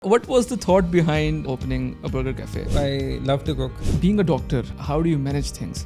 What was the thought behind opening a burger cafe? I love to cook. Being a doctor, how do you manage things?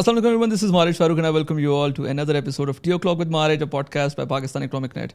Assalamu alaikum everyone, this is Marij Farooq and I welcome you all to another episode of Tea O'Clock with Marij, a podcast by Pakistan Economic Net.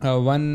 1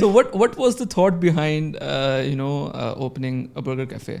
So what was the thought behind opening a burger cafe?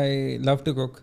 I love to cook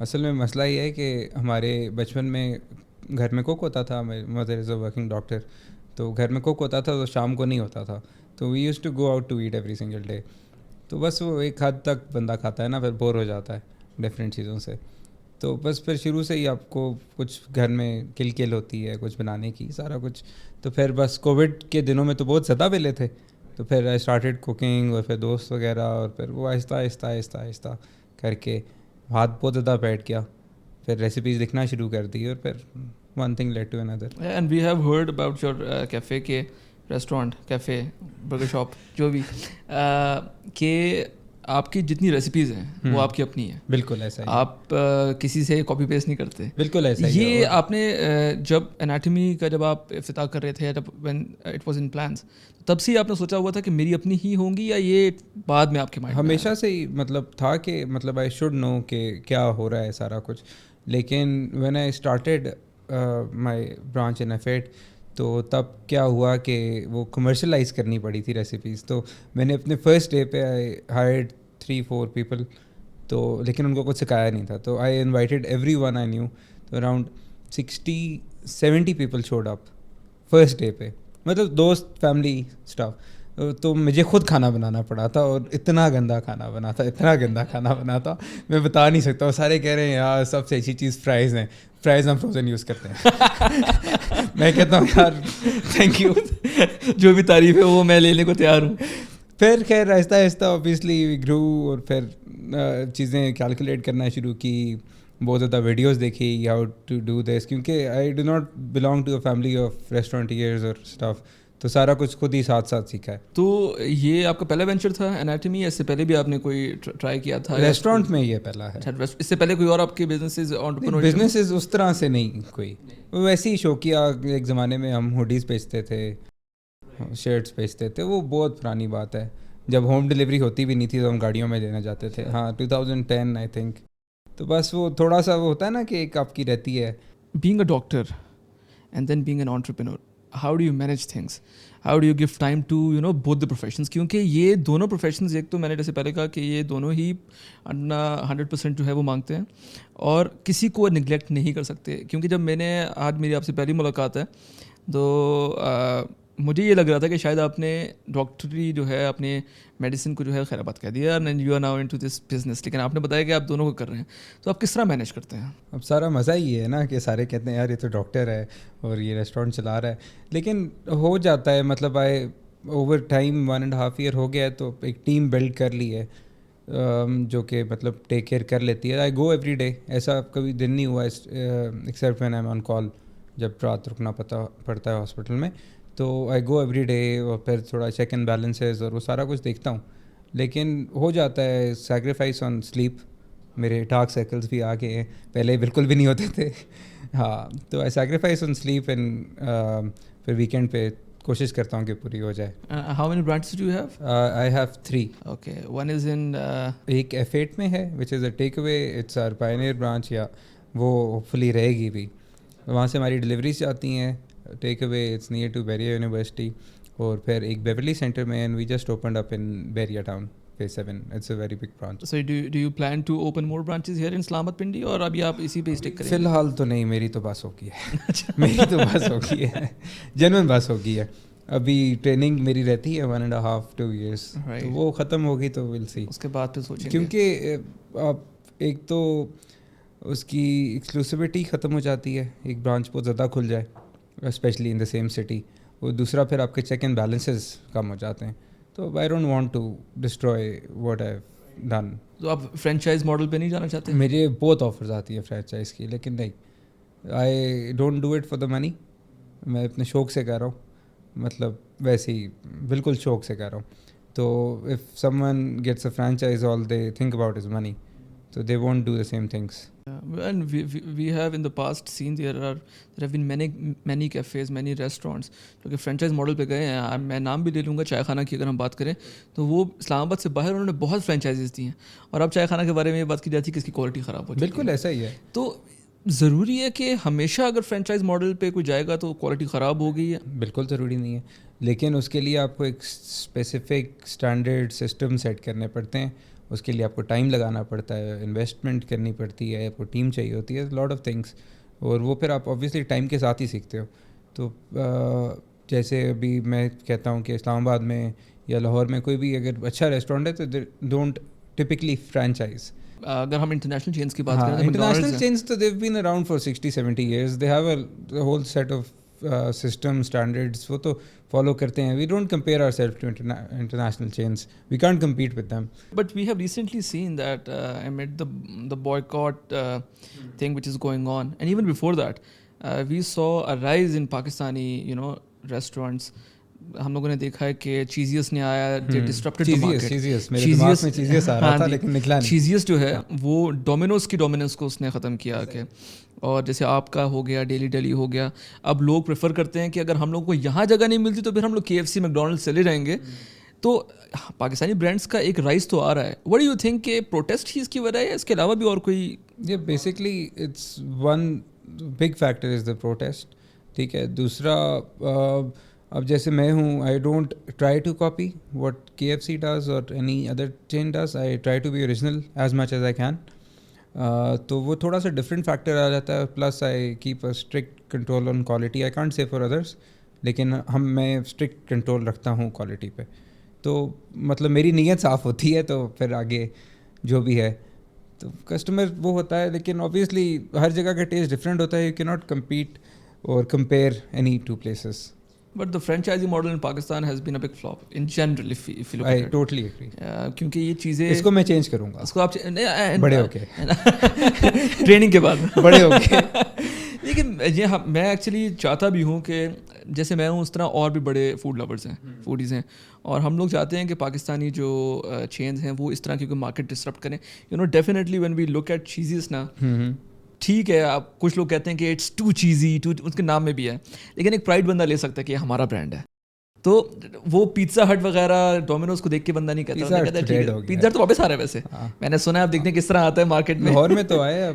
اصل میں مسئلہ یہ ہے کہ ہمارے بچپن میں گھر میں کوک ہوتا تھا. Mother is a working doctor, تو گھر میں کوک ہوتا تھا تو شام کو نہیں ہوتا تھا, تو we use to go out to eat every single day. تو بس وہ ایک حد تک بندہ کھاتا ہے نا, پھر بور ہو جاتا ہے ڈفرینٹ چیزوں سے. تو بس پھر شروع سے ہی آپ کو کچھ گھر میں کل ہوتی ہے کچھ بنانے کی سارا کچھ. تو پھر بس کووڈ کے دنوں میں تو بہت زیادہ ویلے تھے, تو پھر آئی اسٹارٹیڈ کوکنگ, اور پھر دوست وغیرہ, اور پھر وہ آہستہ آہستہ آہستہ آہستہ کر کے ہاتھ بہت زیادہ بیٹھ گیا. پھر ریسیپیز لکھنا شروع کر دی, اور پھر one thing lead to another. And we have heard about your café کے ریسٹورینٹ, کیفے, برگر شاپ, جو بھی, کہ آپ کی جتنی ریسیپیز ہیں وہ آپ کی اپنی ہیں. بالکل ایسا ہی, آپ کسی سے کاپی پیسٹ نہیں کرتے. بالکل ایسا ہی. یہ آپ نے جب اناٹمی کا جب آپ افتتاح کر رہے تھے, جب when it was in plans, تب سے آپ نے سوچا ہوا تھا کہ میری اپنی ہی ہوں گی, یا یہ بعد میں آپ کے مائنڈ؟ ہمیشہ سے ہی مطلب تھا کہ مطلب آئی شوڈ نو کہ کیا ہو رہا ہے سارا کچھ. لیکن when I started my branch in F eight, تو تب کیا ہوا کہ وہ کمرشلائز کرنی پڑی تھی ریسیپیز. تو میں نے اپنے فرسٹ ڈے پہ آئی ہائرڈ 3-4 پیپل, تو لیکن ان کو کچھ سکھایا نہیں تھا. تو I invited everyone I knew, تو around 60-70 people showed up first day پہ, مطلب دوست, فیملی, اسٹاف. تو مجھے خود کھانا بنانا پڑا تھا, اور اتنا گندا کھانا بنا تھا, اتنا گندا کھانا بنا تھا, میں بتا نہیں سکتا. وہ سارے کہہ رہے ہیں یار سب سے اچھی چیز فرائز ہیں, فرائز ہم فروزن یوز کرتے ہیں. میں کہتا ہوں یار تھینک یو, جو بھی تعریف ہے وہ میں لینے کو تیار ہوں. پھر خیر آہستہ آہستہ اوبیسلی وی گرو, اور پھر چیزیں کیلکولیٹ کرنا شروع کی, بہت زیادہ ویڈیوز دیکھی ہاؤ ٹو ڈو دس, کیونکہ I do not belong to a family of restaurateurs اور اسٹاف, تو سارا کچھ خود ہی ساتھ ساتھ سیکھا ہے. تو یہ آپ کا پہلا وینچر تھا اناٹمی, یا اس سے پہلے بھی آپ نے کوئی ٹرائی کیا تھا؟ ریسٹورینٹ میں یہ پہلا ہے. اس سے پہلے کوئی اور آپ کے بزنسز اس طرح سے نہیں کوئی, ویسے ہی شوقیہ. ایک زمانے میں ہم ہوڈیز بیچتے تھے, شرٹس بیچتے تھے, وہ بہت پرانی بات ہے, جب ہوم ڈلیوری ہوتی بھی نہیں تھی تو ہم گاڑیوں میں دینا جاتے تھے. ہاں 2010 آئی تھنک. تو بس وہ تھوڑا سا وہ ہوتا ہے نا کہ ایک آپ کی رہتی ہے. Being a doctor and then being an entrepreneur, how do you manage things, how do you give time to both the professions, کیونکہ یہ دونوں پروفیشنز, ایک تو میں نے جیسے پہلے کہا کہ یہ دونوں ہی اپنا 100% جو ہے وہ مانگتے ہیں, اور کسی کو نگلیکٹ نہیں کر سکتے. کیونکہ جب میں نے, آج میری آپ سے پہلی ملاقات ہے, تو مجھے یہ لگ رہا تھا کہ شاید آپ نے ڈاکٹری جو ہے اپنے میڈیسن کو جو ہے خیر آباد کہہ دیا, and you are now into this business, لیکن آپ نے بتایا کہ آپ دونوں کو کر رہے ہیں. تو آپ کس طرح مینیج کرتے ہیں؟ اب سارا مزہ ہی ہے نا کہ سارے کہتے ہیں یار یہ تو ڈاکٹر ہے اور یہ ریسٹورینٹ چلا رہا ہے, لیکن ہو جاتا ہے. مطلب آئے اوور ٹائم 1.5 ایئر ہو گیا ہے, تو ایک ٹیم بلڈ کر لی ہے جو کہ مطلب ٹیک کیئر کر لیتی ہے. آئی گو ایوری ڈے, ایسا کبھی دن نہیں ہوا ایکسیپٹ وین آئی ایم آن کال, جب رات رکنا پڑتا ہے ہاسپٹل میں. تو آئی گو ایوری ڈے, اور پھر تھوڑا چیک اینڈ بیلنسز اور وہ سارا کچھ دیکھتا ہوں. لیکن ہو جاتا ہے سیکریفائس آن سلیپ. میرے ڈارک سرکلز بھی آ گئے ہیں, پہلے بالکل بھی نہیں ہوتے تھے. ہاں, تو I sacrifice on sleep, and پھر ویکینڈ پہ کوشش کرتا ہوں کہ پوری ہو جائے. How many branches do you have? I have 3. Okay, one is in, ایک ایفیٹ میں ہے which is a takeaway, it's our pioneer branch, یا وہ ہوپ فلی رہے گی بھی. وہاں سے ہماری ڈلیوریز جاتی ہیں takeaway, it's near to Bahria university. اور پھر ایک بیورلی سینٹر میں, and we just opened up in Bahria town phase 7. It's a very big branch. So do you plan to open more branches here in Islamabad Pindi, اور ابھی آپ اسی پہ stick کریں گے؟ فی الحال تو نہیں, میری تو بس ہو گئی ہے. میری تو بس ہو گئی ہے, جنون بس ہو گئی ہے. ابھی ٹریننگ میری رہتی ہے 1.5-2 years, تو وہ ختم ہوگی تو ول سی, اس کے بعد پھر سوچیں گے. کیونکہ آپ ایک تو اس کی ایکسکلوسیوٹی ختم ہو جاتی ہے, ایک برانچ بہت زیادہ کھل جائے especially in the same city, اور دوسرا پھر آپ کے چیک اینڈ بیلنسز کم ہو جاتے ہیں. تو I don't want to destroy what I have done. تو آپ فرینچائز ماڈل پہ نہیں جانا چاہتے؟ مجھے بہت آفرز آتی ہیں فرینچائز کی, لیکن نہیں, I don't do it for the money. میں اپنے شوق سے کہہ رہا ہوں, مطلب ویسے ہی بالکل شوق سے کہہ رہا ہوں. تو if some one gets a franchise, all they think about is money, so they won't do the same things. And we have in the past seen there have been many cafes, many restaurants جو کہ franchise model پہ گئے ہیں. میں نام بھی لے لوں گا, چائے خانہ کی اگر ہم بات کریں تو وہ اسلام آباد سے باہر انہوں نے بہت فرینچائزز دی ہیں, اور اب چائے خانہ کے بارے میں یہ بات کی جاتی ہے کہ اس کی کوالٹی خراب ہو جاتی ہے. بالکل ایسا ہی ہے. تو ضروری ہے کہ ہمیشہ اگر فرینچائز ماڈل پہ کوئی جائے گا تو کوالٹی خراب ہو گئی ہے؟ بالکل ضروری نہیں ہے, لیکن اس کے لیے آپ کو ایک اسپیسیفک اسٹینڈرڈ سسٹم سیٹ کرنے پڑتے ہیں, اس کے لیے آپ کو ٹائم لگانا پڑتا ہے, انویسٹمنٹ کرنی پڑتی ہے, آپ کو ٹیم چاہیے ہوتی ہے, لاٹ آف تھنگس, اور وہ پھر آپ آبویسلی ٹائم کے ساتھ ہی سیکھتے ہو. تو جیسے ابھی میں کہتا ہوں کہ اسلام آباد میں یا لاہور میں کوئی بھی اگر اچھا ریسٹورینٹ ہے تو ڈونٹ ٹپکلی فرینچائز. اگر ہم انٹرنیشنل چینز کی بات ہاں, کریں تو انٹرنیشنل چینز تو they've been around for 60-70 years, they have a whole set of system standards, وہ تو فالو کرتے ہیں. We don't compare our self to international chains, we can't compete with them. But we have recently seen that amid the boycott thing which is going on, and even before that, we saw a rise in Pakistani, restaurants. ہم لوگوں نے دیکھا ہے کہ چیزیس نے آیا, ڈسٹرپٹڈ the market. چیزیس جو ہے وہ ڈومینوز کی ڈومیننس کو اس نے ختم کیا کہ, اور جیسے آپ کا ہو گیا, ڈیلی ہو گیا, اب لوگ پریفر کرتے ہیں کہ اگر ہم لوگوں کو یہاں جگہ نہیں ملتی تو پھر ہم لوگ KFC میکڈونلڈس چلے جائیں گے. تو پاکستانی برانڈس کا ایک رائز تو آ رہا ہے. وٹ ڈو یو تھنک کہ پروٹیسٹ ہی اس کی وجہ ہے, اس کے علاوہ بھی اور کوئی؟ یہ basically it's one big factor is the protest. ٹھیک ہے. دوسرا, اب جیسے میں ہوں, I don't try to copy what KFC does اور any other chain does, I try to be original as much as I can. تو وہ تھوڑا سا ڈفرینٹ فیکٹر آ جاتا ہے. Plus I keep a strict control on quality. I can't say for others, لیکن میں اسٹرکٹ کنٹرول رکھتا ہوں کوالٹی پہ. تو مطلب میری نیت صاف ہوتی ہے تو پھر آگے جو بھی ہے تو کسٹمر وہ ہوتا ہے. لیکن اوبیسلی ہر جگہ کا ٹیسٹ ڈفرینٹ ہوتا ہے. یو کی ناٹ کمپیٹ اور compare any two places. But the franchisee model in Pakistan has been a big flop in general, if you look at it. I totally agree. کیونکہ یہ چیزیں اس کو میں چینج کروں گا. اس کو آپ بڑے ہو کے ٹریننگ کے بعد بڑے ہو کے. لیکن یہ میں ایکچولی چاہتا بھی ہوں کہ جیسے میں ہوں اس طرح اور بھی بڑے فوڈ لورز ہیں, فوڈیز ہیں, اور ہم لوگ چاہتے ہیں کہ پاکستانی جو چینز ہیں وہ اس طرح کی مارکیٹ ڈسرپٹ کریں. Definitely when we look at چیزیز نا, ٹھیک ہے آپ کچھ لوگ کہتے ہیں کہ اٹس ٹو چیزی, اس کے نام میں بھی ہے, لیکن ایک پرائڈ بندہ لے سکتا ہے کہ یہ ہمارا برانڈ ہے. تو وہ پیزا ہٹ وغیرہ ڈومینوز کو دیکھ کے بندہ نہیں کہتا, پیزا ہٹ تو واپس آ رہا ہے. ویسے میں نے سنا ہے آپ دیکھتے ہیں کس طرح آتا ہے مارکیٹ میں. لاہور میں تو آیا,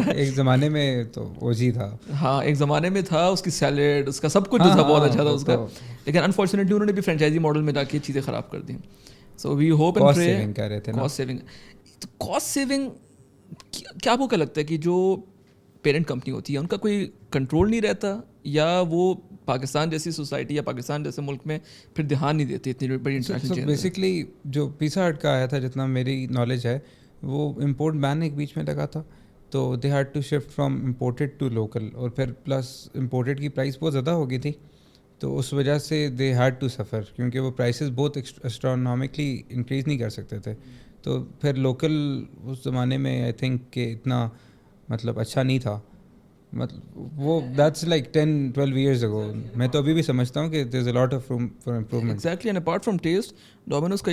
ایک زمانے میں تو اوجی تھا. ہاں ایک زمانے میں تھا, اس کی سیلیڈ, اس کا سب کچھ جو تھا بہت اچھا تھا اس کا, لیکن انفارچونیٹلی انہوں نے بھی فرینچائزی ماڈل میں لا کے چیزیں خراب کر دیں. So we hope and pray. Cost saving, cost saving کیا آپ کو کیا لگتا ہے کہ جو پیرنٹ کمپنی ہوتی ہے ان کا کوئی کنٹرول نہیں رہتا, یا وہ پاکستان جیسی سوسائٹی یا پاکستان جیسے ملک میں پھر دھیان نہیں دیتی اتنی بڑی انٹرنیشنل چین؟ بیسکلی جو پیزا ہٹ کا آیا تھا, جتنا میری نالج ہے, وہ امپورٹ بین ایک بیچ میں لگا تھا, تو they had to shift from imported to local, اور پھر پلس امپورٹیڈ کی پرائس بہت زیادہ ہو گئی تھی, تو اس وجہ سے دے ہیڈ ٹو سفر, کیونکہ وہ پرائسز بہت اسٹرانومکلی انکریز نہیں کر سکتے تھے. تو پھر لوکل اس زمانے میں آئی تھنک کہ اتنا مطلب اچھا نہیں تھا, مطلب وہ دیٹس لائک 10-12 ایئرز اگو. میں تو ابھی بھی سمجھتا ہوں کہ there is a lot of room for improvement. Exactly, and apart from taste, Domino's کا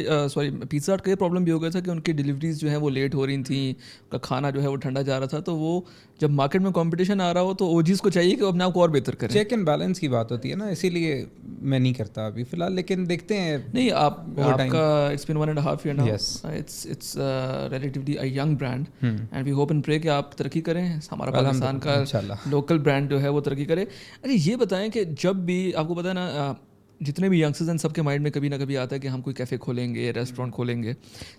پیزا ہٹ کا یہ پرابلم بھی ہو گیا تھا کہ ان کی ڈلیوریز جو ہیں وہ لیٹ ہو رہی تھیں, ان کا کھانا جو ہے وہ ٹھنڈا جا رہا تھا. تو وہ جب مارکیٹ میں کمپٹیشن آ رہا ہو تو اوجیز کو چاہیے کہ وہ اپنے آپ کو اور بہتر کریں. چیک اینڈ بیلنس کی بات ہوتی ہے نا, اسی لیے میں نہیں کرتا ابھی فی الحال, لیکن دیکھتے ہیں. نہیں آپ کا it's been 1.5 year now, it's relatively a young brand and we hope and pray کہ آپ ترقی کریں, ہمارا پاکستان کا لوکل برانڈ جو ہے وہ ترقی کرے. اچھا یہ بتائیں کہ جب بھی آپ کو پتہ ہے نا, جتنے بھی ینگسٹرز ہیں سب کے مائنڈ میں کبھی نہ کبھی آتا ہے کہ ہم کوئی کیفے کھولیں گے, ریسٹورینٹ کھولیں گے,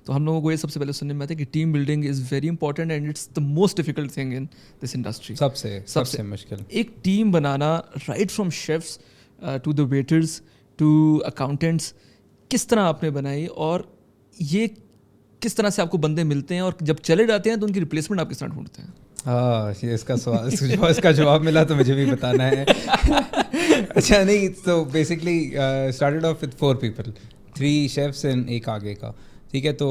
تو ہم لوگوں کو یہ سب سے پہلے سننے میں آتا ہے کہ team building is very important and it's the most difficult thing in this industry. سب سے مشکل ایک ٹیم بنانا, right from chefs to the waiters to accountants, کس طرح آپ نے بنائی, اور یہ کس طرح سے آپ کو بندے ملتے ہیں, اور جب چلے جاتے ہیں تو ان کی ریپلیسمنٹ آپ کس طرح ڈھونڈتے ہیں؟ ہاں اس کا سوال, اس کا جواب ملا تو مجھے بھی بتانا ہے. اچھا نہیں, تو basically started off with 4 people, 3 chefs and ایک آگے کا. ٹھیک ہے, تو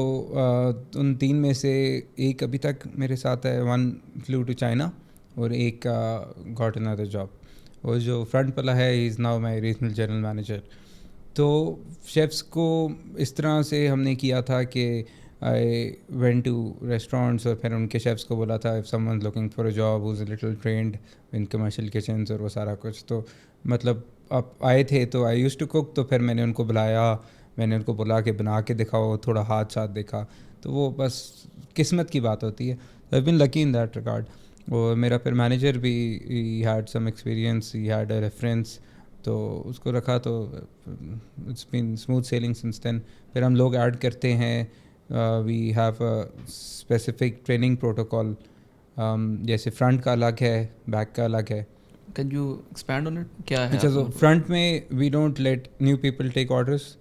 ان 3 میں سے ایک ابھی تک میرے ساتھ ہے, 1 flew to China اور ایک got another job. اور جو فرنٹ والا ہے he is now my regional general manager. تو شیفس کو اس طرح سے ہم نے کیا تھا کہ آئی وینٹ ٹو ریسٹورینٹس, اور پھر ان کے شیفس کو بولا تھا if someone looking for a job who's a little trained in commercial kitchens اور وہ سارا کچھ. تو مطلب آپ آئے تھے تو آئی یوز ٹو کوک, تو پھر میں نے ان کو بلایا, میں نے ان کو بولا کہ بنا کے دکھاؤ, تھوڑا ہاتھ ساتھ دیکھا, تو وہ بس قسمت کی بات ہوتی ہے. I been lucky in that regard. اور میرا پھر مینیجر بھی he had some experience, he had a reference, تو اس کو رکھا, تو it's been smooth sailing since then. پھر ہم لوگ ایڈ کرتے ہیں, we have a specific training protocol. جیسے فرنٹ کا الگ ہے, بیک کا الگ ہے. Can you expand on it? کیا ہے؟ اچھا, تو فرنٹ میں we don't let new people take orders,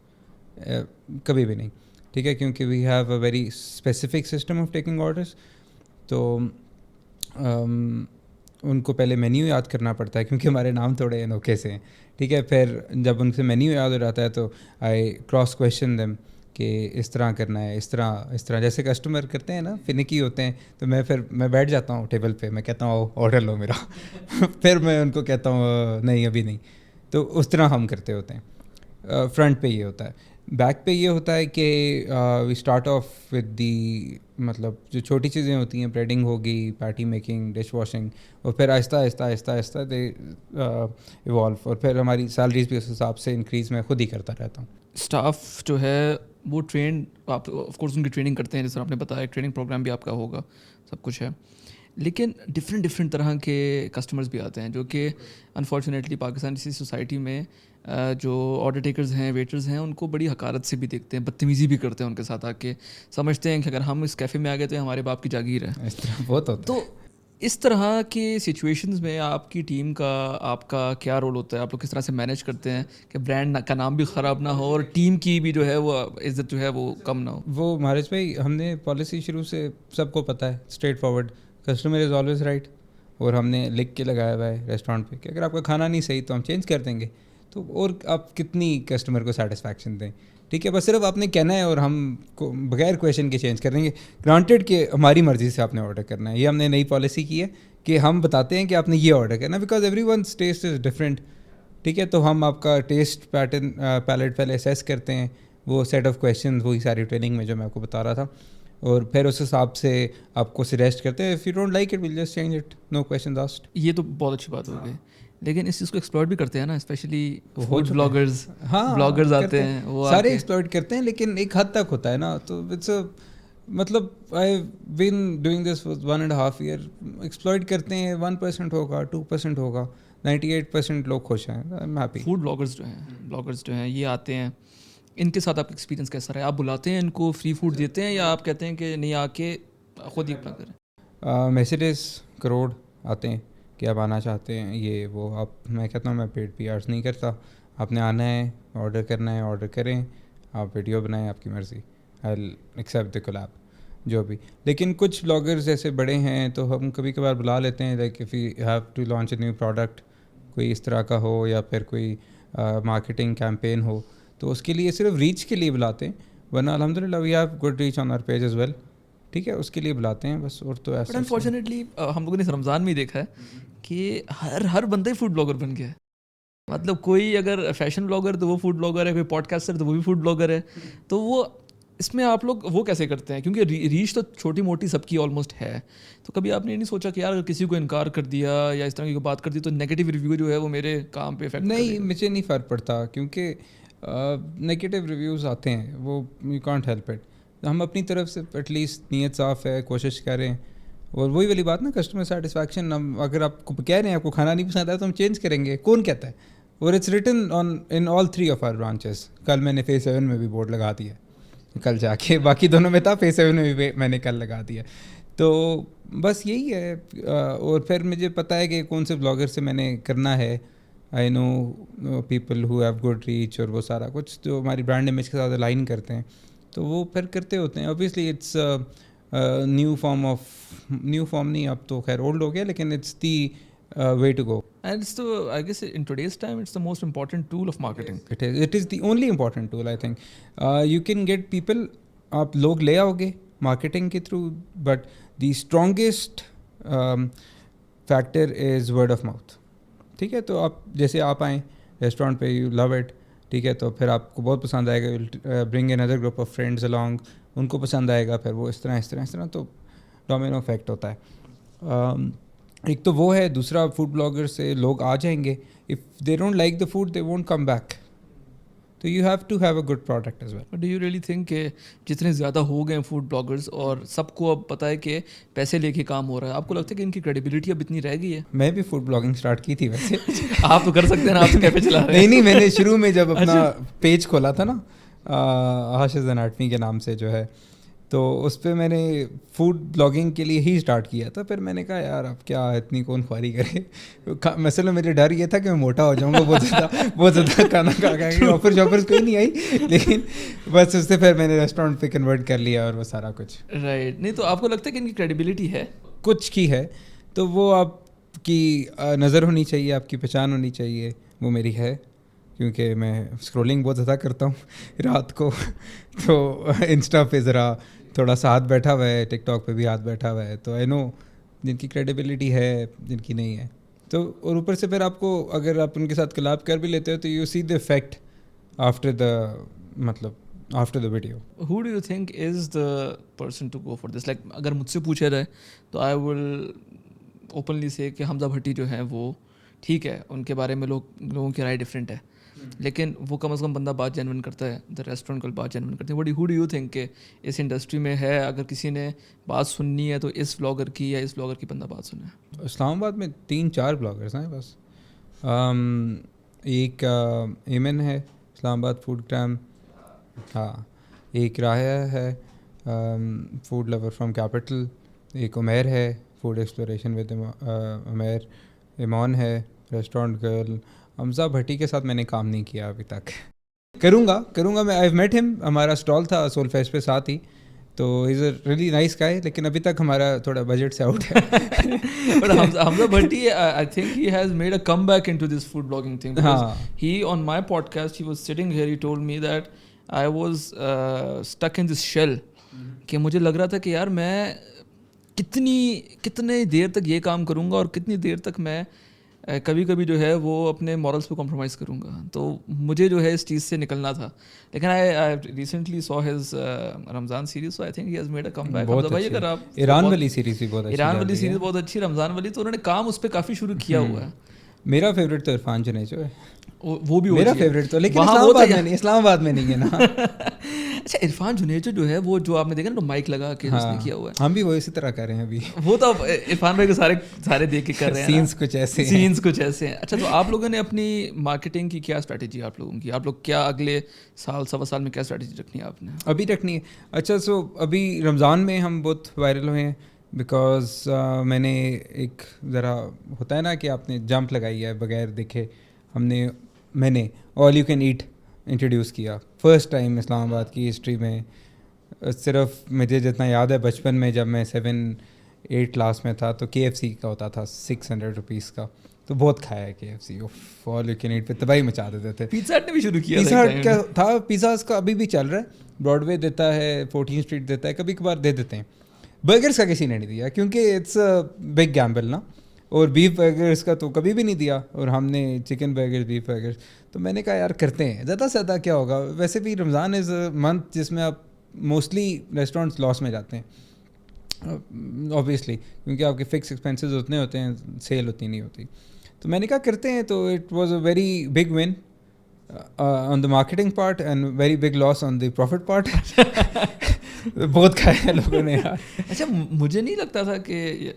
کبھی بھی نہیں, ٹھیک ہے, کیونکہ we have a very specific system of taking orders. تو ان کو پہلے مینیو یاد کرنا پڑتا ہے کیونکہ ہمارے نام تھوڑے انوکھے سے ہیں, ٹھیک ہے. پھر جب ان سے مینیو یاد ہو جاتا ہے تو آئی کراس کویشچن دیم کہ اس طرح کرنا ہے, اس طرح جیسے کسٹمر کرتے ہیں نا, فنکی ہوتے ہیں. تو میں بیٹھ جاتا ہوں ٹیبل پہ, میں کہتا ہوں آرڈر لو میرا. پھر میں ان کو کہتا ہوں نہیں ابھی نہیں. تو اس طرح ہم کرتے ہوتے ہیں. فرنٹ پہ یہ ہوتا ہے. بیک پہ یہ ہوتا ہے کہ we start off with the, مطلب جو چھوٹی چیزیں ہوتی ہیں, بریڈنگ ہوگی, پیٹی میکنگ, ڈش واشنگ, اور پھر آہستہ دے ایوالو. اور پھر ہماری سیلریز بھی اس حساب سے انکریز میں خود ہی کرتا رہتا ہوں. اسٹاف جو ہے وہ ٹرینڈ, آپ آف کورس ان کی ٹریننگ کرتے ہیں, جیسے آپ نے بتایا ایک ٹریننگ پروگرام بھی آپ کا ہوگا, سب کچھ ہے. لیکن ڈفرینٹ طرح کے کسٹمرز بھی آتے ہیں جو کہ انفارچونیٹلی پاکستان جیسی سوسائٹی میں جو آرڈر ٹیکرز ہیں, ویٹرز ہیں, ان کو بڑی حقارت سے بھی دیکھتے ہیں, بدتمیزی بھی کرتے ہیں ان کے ساتھ آ کے. سمجھتے ہیں کہ اگر ہم اس کیفے میں آ گئے تو ہمارے باپ کی جاگیر ہے. اس طرح بہت ہوتا ہے. تو اس طرح کے سچویشنز میں آپ کی ٹیم کا, آپ کا کیا رول ہوتا ہے؟ آپ لوگ کس طرح سے مینیج کرتے ہیں کہ برانڈ کا نام بھی خراب نہ ہو اور ٹیم کی بھی جو ہے وہ عزت جو ہے وہ کم نہ ہو؟ وہ مہارج بھائی, ہم نے پالیسی شروع سے سب کو پتہ ہے, straight forward, customer is always right. اور ہم نے لکھ کے لگایا ہوا ہے ریسٹورینٹ پہ کہ اگر آپ کا کھانا نہیں صحیح تو ہم چینج کر دیں گے. تو اور آپ کتنی کسٹمر کو سیٹسفیکشن دیں, ٹھیک ہے. بس صرف آپ نے کہنا ہے اور ہم کو بغیر کویشچن کے چینج کر دیں گے. گرانٹیڈ کہ ہماری مرضی سے آپ نے آرڈر کرنا ہے. یہ ہم نے نئی پالیسی کی ہے کہ ہم بتاتے ہیں کہ آپ نے یہ آرڈر کرنا ہے, because everyone's taste is different, ٹھیک ہے. تو ہم آپ کا ٹیسٹ پیلٹ پہلے اسیس کرتے ہیں. وہ سیٹ آف کویشچن وہی ساری ٹریننگ میں جو میں آپ کو بتا رہا تھا, اور پھر اس حساب سے آپ کو سجیسٹ کرتے ہیں. If you don't like it well just change it, no questions asked. یہ تو بہت اچھی بات ہو گئی. لیکن اس چیز کو ایکسپلوئٹ بھی کرتے ہیں نا, اسپیشلی فوڈ بلاگرز. ہاں, بلاگرز آتے ہیں, وہ سارے ایکسپلوئٹ کرتے ہیں, لیکن ایک حد تک ہوتا ہے نا. تو اٹس مطلب I been doing this for 1.5 year. Exploit کرتے ہیں, 1% ہوگا, 2% ہوگا, 98% لوگ خوش ہیں. I am happy. Food bloggers جو ہیں یہ آتے ہیں, ان کے ساتھ آپ کا ایکسپیرینس کیسا رہا ہے؟ آپ بلاتے ہیں ان کو, فری فوڈ دیتے ہیں, یا آپ کہتے ہیں کہ نہیں آ کے خود ہی اپنا کریں؟ میسیجز کروڑ آتے ہیں کہ آپ آنا چاہتے ہیں, یہ وہ. آپ, میں کہتا ہوں میں پیڈ پی آرس نہیں کرتا, آپ نے آنا ہے, آرڈر کرنا ہے, آرڈر کریں, آپ ویڈیو بنائیں, آپ کی مرضی. آئی ایکسیپٹ دی کولیب جو بھی. لیکن کچھ بلاگرز ایسے بڑے ہیں تو ہم کبھی کبھار بلا لیتے ہیں, like if you have to launch a new product, کوئی اس طرح کا ہو, یا پھر کوئی مارکیٹنگ کیمپین ہو, تو اس کے لیے صرف ریچ کے لیے بلاتے ہیں. ورنہ الحمد للہ we have good reach on our page as well, ٹھیک ہے. اس کے لیے بلاتے ہیں بس, اور تو ایسا. بٹ انفارچونیٹلی ہم لوگوں نے اس رمضان میں دیکھا ہے کہ ہر بندہ ہی فوڈ بلاگر بن گیا ہے. مطلب کوئی اگر فیشن بلاگر تو وہ فوڈ بلاگر ہے, کوئی پوڈ کاسٹر تو وہ بھی فوڈ بلاگر ہے. تو وہ اس میں آپ لوگ وہ کیسے کرتے ہیں؟ کیونکہ ریچ تو چھوٹی موٹی سب کی آلموسٹ ہے. تو کبھی آپ نے یہ نہیں سوچا کہ یار اگر کسی کو انکار کر دیا یا اس طرح کی بات کر دی تو نیگیٹو ریویو جو ہے وہ میرے کام پہ افیکٹ؟ نہیں, مجھے نہیں فرق پڑتا, کیونکہ نیگیٹو ریویوز آتے ہیں, وہ یو کانٹ ہیلپ اٹ. ہم اپنی طرف سے ایٹ لیسٹ نیت صاف ہے, کوشش کریں. اور وہی والی بات نا, کسٹمر سیٹسفیکشن. ہم اگر آپ کو کہہ رہے ہیں آپ کو کھانا نہیں پسند آیا تو ہم چینج کریں گے, کون کہتا ہے؟ اور it's written on in all 3 of our branches. کل میں نے phase 7 میں بھی بورڈ لگا دیا, کل جا کے, باقی دونوں میں تھا, phase 7 میں بھی میں نے کل لگا دیا. تو بس یہی ہے. اور پھر مجھے پتہ ہے کہ کون سے بلاگر سے میں نے کرنا ہے. I know people who have good reach, اور وہ سارا کچھ جو ہماری برانڈ امیج کے ساتھ الائن کرتے ہیں, تو وہ پھر کرتے ہوتے ہیں. اوبیسلی اٹس نیو فارم نہیں, اب تو خیر اولڈ ہو گیا, لیکن it's the way to go. And it's I guess in today's time it's the most important tool of marketing. It is the only important tool, I think. You can get people, آپ لوگ لے آؤ گے marketing کے through, but the strongest factor is word of mouth, ٹھیک ہے. تو آپ جیسے آپ آئیں ریسٹورینٹ پہ, یو لو اٹ, ٹھیک ہے, تو پھر آپ کو بہت پسند آئے گا, bring another group of friends along, ان کو پسند آئے گا, پھر وہ اس طرح تو ڈومینو افیکٹ ہوتا ہے. ایک تو وہ ہے. دوسرا, فوڈ بلاگر سے لوگ آ جائیں گے, if they don't like the food they won't come back. تو you have to have a good product as well. Do you really think کہ جتنے زیادہ ہو گئے ہیں فوڈ بلاگرز اور سب کو اب پتہ ہے کہ پیسے لے کے کام ہو رہا ہے, آپ کو لگتا ہے کہ ان کی کریڈیبلٹی اب اتنی رہ گئی ہے؟ میں بھی فوڈ بلاگنگ اسٹارٹ کی تھی ویسے. آپ تو کر سکتے ہیں نا, آپ تو کیفے چلا رہے ہیں. نہیں, میں نے شروع میں جب اپنا پیج کھولا تھا نا, حاشظ اناٹمی کے نام سے جو ہے, تو اس پہ میں نے فوڈ بلاگنگ کے لیے ہی اسٹارٹ کیا تھا. پھر میں نے کہا یار اب کیا اتنی کون خواری کرے. مثلا میرے ڈر یہ تھا کہ میں موٹا ہو جاؤں گا بہت زیادہ کھانا کھا کے. آفرز کوئی نہیں آئی, لیکن بس اس سے پھر میں نے ریسٹورینٹ پہ کنورٹ کر لیا اور وہ سارا کچھ. رائٹ. نہیں تو آپ کو لگتا ہے کہ ان کی کریڈیبلٹی ہے؟ کچھ کی ہے, تو وہ آپ کی نظر ہونی چاہیے, آپ کی پہچان ہونی چاہیے. وہ میری ہے, کیونکہ میں اسکرولنگ بہت زیادہ کرتا ہوں رات کو, تو انسٹا پہ ذرا تھوڑا سا ہاتھ بیٹھا ہوا ہے, ٹک ٹاک پہ بھی ہاتھ بیٹھا ہوا ہے. تو آئی نو جن کی کریڈیبلٹی ہے, جن کی نہیں ہے. تو اور اوپر سے پھر آپ کو اگر آپ ان کے ساتھ کلاب کر بھی لیتے ہو تو you see the effect after the video. Who do you think is the person to go for this? Like اگر مجھ سے پوچھا جائے تو I will openly say کہ حمزہ بھٹی جو ہیں وہ ٹھیک ہے, ان کے بارے میں لوگوں کی رائے ڈفرینٹ ہے, لیکن وہ کم از کم بندہ بات جینون کرتا ہے, دا ریسٹورینٹ کو بات جینون کرتے ہیں. ہو ڈو یو تھنک کہ اس انڈسٹری میں ہے, اگر کسی نے بات سننی ہے تو اس بلاگر کی یا اس بلاگر کی بندہ بات سنے؟ اسلام آباد میں 3-4 بلاگرز ہیں بس. ایک ایمن ہے اسلام آباد فوڈ کرائم, ہاں, ایک راہیا ہے فوڈ لور فرام کیپٹل, ایک عمیر ہے فوڈ ایکسپلوریشن ود عمیر, ایمان ہے ریسٹورینٹ گرل. حمزہ بھٹی کے ساتھ میں نے کام نہیں کیا ابھی تک, کروں گا میں. آئی ہیو میٹ ہم, ہمارا اسٹال تھا سول فیسٹ پہ ساتھ ہی, تو از اے ریئلی نائس گائے, لیکن ابھی تک ہمارا تھوڑا بجٹ سے آؤٹ ہے. But Hamza Bhatti, I think he has made a comeback into this food blogging thing. Because he, on my podcast, he was sitting here, he told me that I was stuck in this shell. کہ مجھے لگ رہا تھا کہ یار میں کتنے دیر تک یہ کام کروں گا اور کتنی دیر تک میں کبھی کبھی جو ہے وہ اپنے مورلس پہ کمپرومائز کروں گا. تو مجھے جو ہے اس چیز سے نکلنا تھا. لیکن I recently saw his Ramzan series, so I think he has made a comeback. حمزہ بھائی اگر آپ ایران والی سیریز بھی بہت اچھی, ایران والی سیریز بہت اچھی, رمضان والی, تو انہوں نے کام اس پہ کافی شروع کیا ہوا ہے. میرا فیوریٹ تو عرفان جنیجو ہے, وہ بھی میرا فیوریٹ تو, لیکن اسلام آباد میں نہیں ہے نا. اچھا, عرفان جنیجو جو ہے وہ جو آپ نے دیکھا نا مائک لگا کے اس نے کیا ہوا ہے, ہم بھی وہ اسی طرح کر رہے ہیں ابھی. وہ تو عرفان بھائی کو سارے دیکھ کے کر رہے ہیں, سینس کچھ ایسے ہیں. اچھا, تو آپ لوگوں نے اپنی مارکیٹنگ کی کیا اسٹریٹجی آپ لوگوں کی, آپ لوگ کیا اگلے سوا سال میں کیا اسٹریٹجی رکھنی ہے آپ نے ابھی رکھنی ہے؟ اچھا, سو ابھی رمضان میں ہم بہت وائرل ہوئے ہیں, بیکاز میں نے ایک ذرا ہوتا ہے نا کہ آپ نے جمپ لگائی ہے بغیر دیکھے. میں نے all you can eat introduce کیا فرسٹ ٹائم اسلام آباد کی ہسٹری میں. صرف مجھے جتنا یاد ہے بچپن میں جب میں 7-8 کلاس میں تھا تو KFC کا ہوتا تھا 600 روپیز کا, تو بہت کھایا ہے KFC. All you can eat پہ تباہی مچا دیتے تھے. پیزا ہٹ نے بھی شروع کیا, پیزا ہٹ کا تھا, پیزا کا ابھی بھی چل رہا ہے, براڈ وے دیتا ہے, 14 اسٹریٹ دیتا ہے, کبھی کبھار دے دیتے ہیں. برگرس کا کسی نے نہیں دیا کیونکہ اٹس بگ گیمبل نا, اور بیف برگرس کا تو کبھی بھی نہیں دیا, اور ہم نے چکن برگر, بیف برگر. تو میں نے کہا یار کرتے ہیں, زیادہ سے زیادہ کیا ہوگا. ویسے بھی رمضان از اے منتھ جس میں آپ موسٹلی ریسٹورینٹس لاس میں جاتے ہیں اوبیسلی, کیونکہ آپ کے فکس ایکسپینسز اتنے ہوتے ہیں, سیل اتنی نہیں ہوتی. تو میں نے کہا کرتے ہیں, تو it was a very big one on the marketing part and very big loss on the profit part. بہت کھایا ہے لوگوں نے یار. اچھا, مجھے نہیں لگتا تھا کہ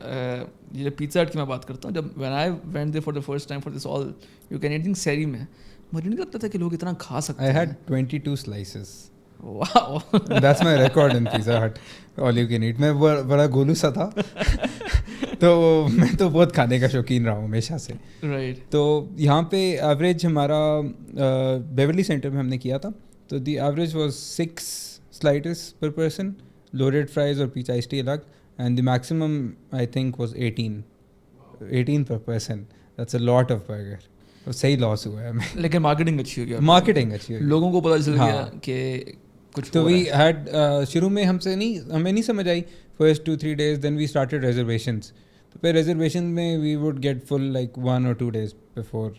یہ پیزا ہٹ کی میں بات کرتا ہوں, جب when I went there for the first time for this all you can eating سیری میں, مجھے نہیں لگتا تھا کہ لوگ اتنا کھا سکتے ہیں. I had 22 slices. Wow. That's my record in Pizza Hut. All you can eat. میں بڑا گولو سا تھا, تو میں تو بہت کھانے کا شوقین رہا ہوں ہمیشہ سے. رائٹ. تو یہاں پہ ایوریج ہمارا بیورلی سینٹر میں ہم نے کیا تھا, تو the average was 6 sliders per person, loaded fries اور peach iced tea الگ, and the maximum I think was 18 per person. That's a lot of burger. صحیح لاس ہوا ہے ہمیں, لیکن مارکیٹنگ اچھی ہوگی, مارکیٹنگ اچھی ہوگی, لوگوں کو پتہ چل گیا کہ کچھ. تو وی ہیڈ شروع میں ہمیں نہیں سمجھ آئی first 2-3 days, then we started reservations. تو پھر ریزرویشن میں we would get full like 1 or 2 days before.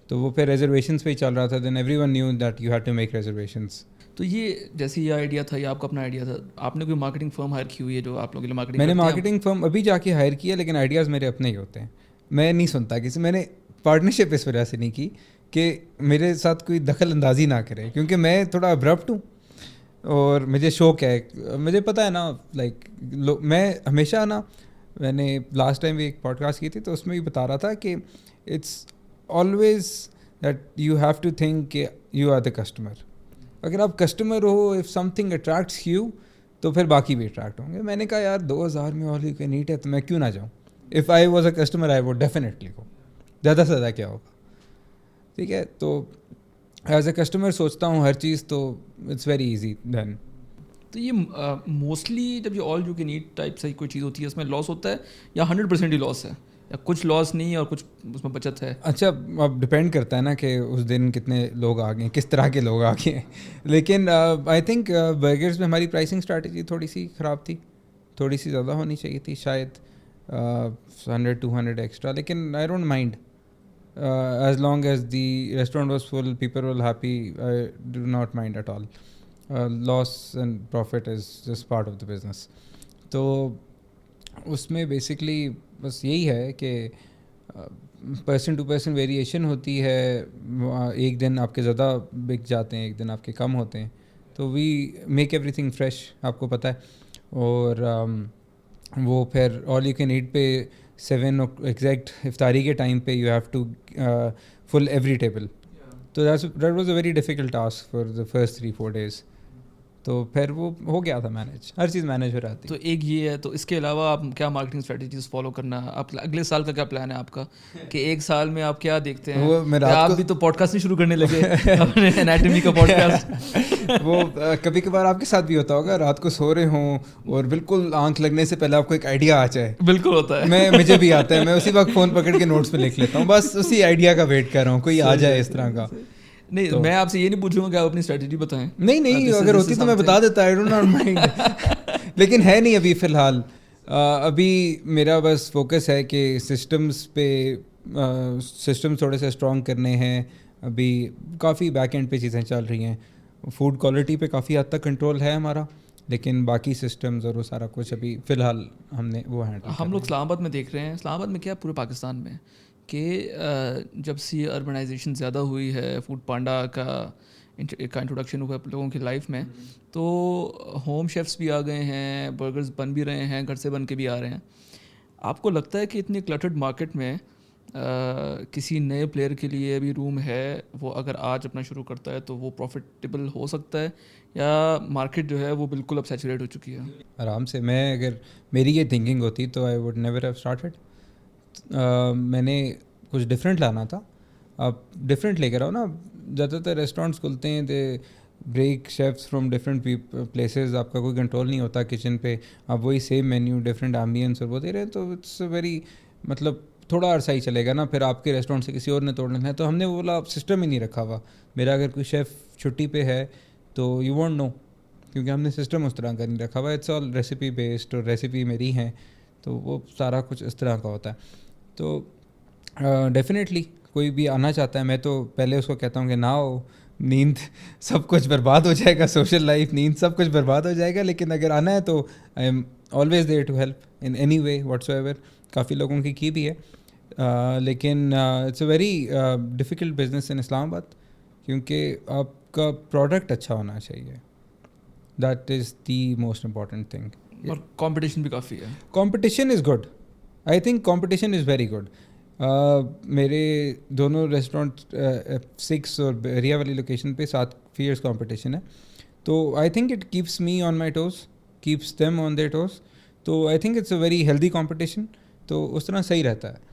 تو وہ پھر ریزرویشنس پہ ہی چل رہا تھا, then everyone knew that you had to make reservations. تو یہ جیسے یہ آئیڈیا تھا, یہ آپ کا اپنا آئیڈیا تھا, آپ نے کوئی مارکیٹنگ فرم ہائر کی ہوئی ہے جو آپ لوگوں کے لیے مارکیٹنگ؟ میں نے مارکیٹنگ فرم ابھی جا کے ہائر کیا, لیکن آئیڈیاز میرے اپنے ہی ہوتے ہیں, میں نہیں سنتا کسی. میں نے پارٹنرشپ اس وجہ سے نہیں کی کہ میرے ساتھ کوئی دخل اندازی نہ کرے, کیونکہ میں تھوڑا ابرپٹ ہوں اور مجھے شوق ہے, مجھے پتہ ہے نا, لائک میں ہمیشہ نا, میں نے لاسٹ ٹائم بھی ایک پوڈ کاسٹ کی تھی تو اس میں بھی بتا رہا تھا کہ it's always that you have to think کہ یو آر دا کسٹمر. اگر آپ کسٹمر ہو, if something attracts you, تو پھر باقی بھی اٹریکٹ ہوں گے. میں نے کہا یار 2000 میں آل یو کین ایٹ ہے تو میں کیوں نہ جاؤں. If I was a customer I would definitely go. زیادہ سے زیادہ کیا ہوگا, ٹھیک ہے. تو ایز اے کسٹمر سوچتا ہوں ہر چیز تو اٹس ویری ایزی دین. تو یہ موسٹلی جب یہ all you can eat type سے کوئی چیز ہوتی ہے اس میں لاس ہوتا ہے یا 100% ہی لاس ہے, یا کچھ لاس نہیں ہے اور کچھ اس میں بچت ہے؟ اچھا اب ڈپینڈ کرتا ہے نا کہ اس دن کتنے لوگ آ گئے ہیں, کس طرح کے لوگ آ گئے ہیں. لیکن آئی تھنک برگرز میں ہماری پرائسنگ اسٹریٹجی تھوڑی سی خراب تھی, تھوڑی سی زیادہ ہونی چاہیے تھی شاید 100-200 ایکسٹرا. لیکن I don't mind as long as the restaurant was full, people will happy, I do not mind at all. Loss and profit is just part of the business. تو اس میں بیسکلی بس یہی ہے کہ پرسن ٹو پرسن ویریشن ہوتی ہے. ایک دن آپ کے زیادہ بک جاتے ہیں, ایک دن آپ کے کم ہوتے ہیں. تو we make everything fresh, آپ کو پتہ ہے. اور وہ پھر آل یو کین ایٹ پہ 7 ایگزیکٹ افطاری کے ٹائم پہ you have to fill every table. تو that was a very difficult task for the first 3-4 days. تو پھر وہ ہو گیا تھا مینیج, ہر چیز مینیج ہو رہی. تو ایک یہ ہے. تو اس کے علاوہ آپ کیا مارکیٹنگ اسٹریٹجیز فالو کرنا ہے؟ آپ اگلے سال کا کیا پلان ہے آپ کا کہ ایک سال میں آپ کیا دیکھتے ہیں؟ آپ بھی تو پوڈ کاسٹ نہیں شروع کرنے لگے اپنے انیٹمی کا پوڈ کاسٹ. وہ کبھی کبھار آپ کے ساتھ بھی ہوتا ہوگا, رات کو سو رہے ہوں اور بالکل آنکھ لگنے سے پہلے آپ کو ایک آئیڈیا آ جائے. بالکل ہوتا ہے, مجھے بھی آتا ہے. میں اسی وقت فون پکڑ کے نوٹس میں لکھ لیتا ہوں, بس اسی آئیڈیا کا ویٹ کر رہا ہوں کوئی آ جائے اس طرح کا. نہیں میں آپ سے یہ نہیں پوچھوں گا کہ آپ اپنی اسٹریٹجی بتائیں. نہیں اگر ہوتی تو میں بتا دیتا, آئی ڈونٹ ناٹ مائنڈ. لیکن ہے نہیں ابھی فی الحال. ابھی میرا بس فوکس ہے کہ سسٹمز تھوڑے سے اسٹرانگ کرنے ہیں. ابھی کافی بیک اینڈ پہ چیزیں چل رہی ہیں. فوڈ کوالٹی پہ کافی حد تک کنٹرول ہے ہمارا, لیکن باقی سسٹمز اور وہ سارا کچھ ابھی فی الحال ہم نے وہ ہینڈل. ہم لوگ اسلام آباد میں دیکھ رہے ہیں, اسلام آباد میں کیا پورے پاکستان میں, کہ جب سے اربنائزیشن زیادہ ہوئی ہے, فوڈ پانڈا کا انٹروڈکشن ہوا ہے لوگوں کی لائف میں, تو ہوم شیفس بھی آ گئے ہیں, برگرز بن بھی رہے ہیں, گھر سے بن کے بھی آ رہے ہیں. آپ کو لگتا ہے کہ اتنی کلٹرڈ مارکیٹ میں کسی نئے پلیئر کے لیے ابھی روم ہے, وہ اگر آج اپنا شروع کرتا ہے تو وہ پروفیٹیبل ہو سکتا ہے, یا مارکیٹ جو ہے وہ بالکل اب سیچوریٹ ہو چکی ہے؟ آرام سے میں اگر میری یہ تھنکنگ ہوتی تو I would never have started. میں نے کچھ ڈفرینٹ لانا تھا. آپ ڈفرینٹ لے کر آؤ نا. زیادہ تر ریسٹورینٹس کھلتے ہیں, they break chefs from different places, آپ کا کوئی کنٹرول نہیں ہوتا کچن پہ, آپ وہی سیم مینیو ڈفرینٹ ایمبینس اور وہ دے رہے ہیں. تو اٹس ویری مطلب تھوڑا عرصہ ہی چلے گا نا, پھر آپ کے ریسٹورینٹ سے کسی اور نے توڑنا ہے. تو ہم نے وہ والا سسٹم ہی نہیں رکھا ہوا. میرا اگر کوئی شیف چھٹی پہ ہے تو یو وونٹ نو, کیونکہ ہم نے سسٹم اس طرح کا نہیں رکھا ہوا. اٹس آل ریسیپی بیسڈ, اور ریسیپی میری ہیں تو وہ سارا کچھ اس طرح کا ہوتا ہے. تو ڈیفینیٹلی کوئی بھی آنا چاہتا ہے, میں تو پہلے اس کو کہتا ہوں کہ نہ ہو, نیند سب کچھ برباد ہو جائے گا, سوشل لائف, نیند سب کچھ برباد ہو جائے گا. لیکن اگر آنا ہے تو I am always there to help in any way whatsoever. کافی لوگوں کی بھی ہے, لیکن it's a very difficult business in Islamabad, کیونکہ آپ کا پروڈکٹ اچھا ہونا چاہیے. That is the most important thing. اور کمپٹیشن بھی کافی ہے. Competition is good, I think competition is very good. میرے دونوں ریسٹورینٹ 6 اور بحریہ والی لوکیشن پہ 7 فیئرس کمپٹیشن ہے. تو I think it keeps me on my toes, keeps them on their toes. تو I think it's a very healthy competition. تو اس طرح صحیح رہتا ہے.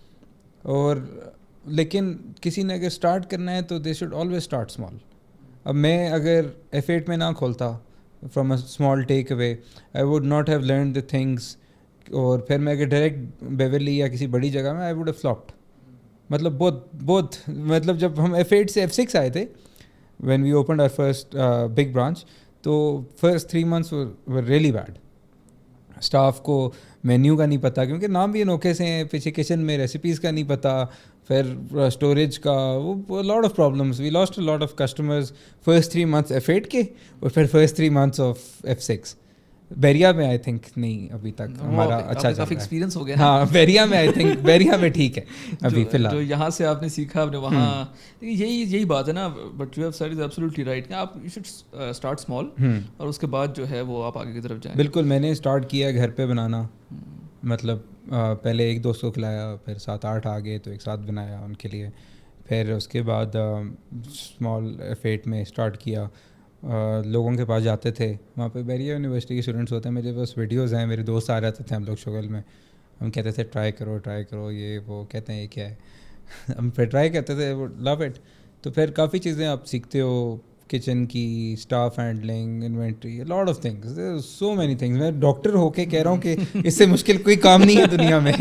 اور لیکن کسی نے اگر اسٹارٹ کرنا ہے تو they should always start small. اب میں اگر F8 میں نہ کھولتا from a small take away, I would not have learn the things. اور پھر میں اگر ڈائریکٹ بیورلی یا کسی بڑی جگہ میں, آئی ووڈ ہیو فلاپڈ. مطلب بہت مطلب جب ہم F8 سے F6 آئے تھے, when we opened our first big branch, تو first 3 months were really bad. Staff کو مینیو کا نہیں پتہ, کیونکہ نام بھی انوکھے سے ہیں, پیچھے کچن میں ریسیپیز کا نہیں پتہ, پھر اسٹوریج کا وہ lot of problems. We lost a lot of customers first 3 months F8 کے, اور پھر فرسٹ 3 months آف F6. بحریہ میں آئی تھنک نہیں ابھی تک ہمارا اچھا چل رہا ہے. کافی ایکسپیرینس ہو گیا. ہاں بحریہ میں آئی تھنک بحریہ میں ٹھیک ہے ابھی فی الحال. جو یہاں سے آپ نے سیکھا آپ نے وہاں, یہی بات ہے نا. But you have said is absolutely right کہ آپ یو شوڈ اسٹارٹ اسمال, اور اس کے بعد جو ہے وہ آپ آگے کی طرف جائیں. بالکل, میں نے اسٹارٹ کیا گھر پہ بنانا. مطلب پہلے 1 دوست کو کھلایا, پھر 7-8 آ گئے تو ایک ساتھ بنایا ان کے لیے. پھر اس کے بعد اسمال F8 میں اسٹارٹ کیا, لوگوں کے پاس جاتے تھے. وہاں پہ بیریا یونیورسٹی کے اسٹوڈنٹس ہوتے ہیں, میرے پاس ویڈیوز ہیں, میرے دوست آ جاتے تھے, ہم لوگ شغل میں, ہم کہتے تھے ٹرائی کرو یہ وہ, کہتے ہیں یہ کیا ہے, ہم پھر ٹرائی کرتے تھے, وہ لو اٹ. تو پھر کافی چیزیں آپ سیکھتے ہو, کچن کی, staff handling, inventory, lot of things, so many things. میں ڈاکٹر ہو کے کہہ رہا ہوں کہ اس سے مشکل کوئی کام نہیں ہے دنیا میں.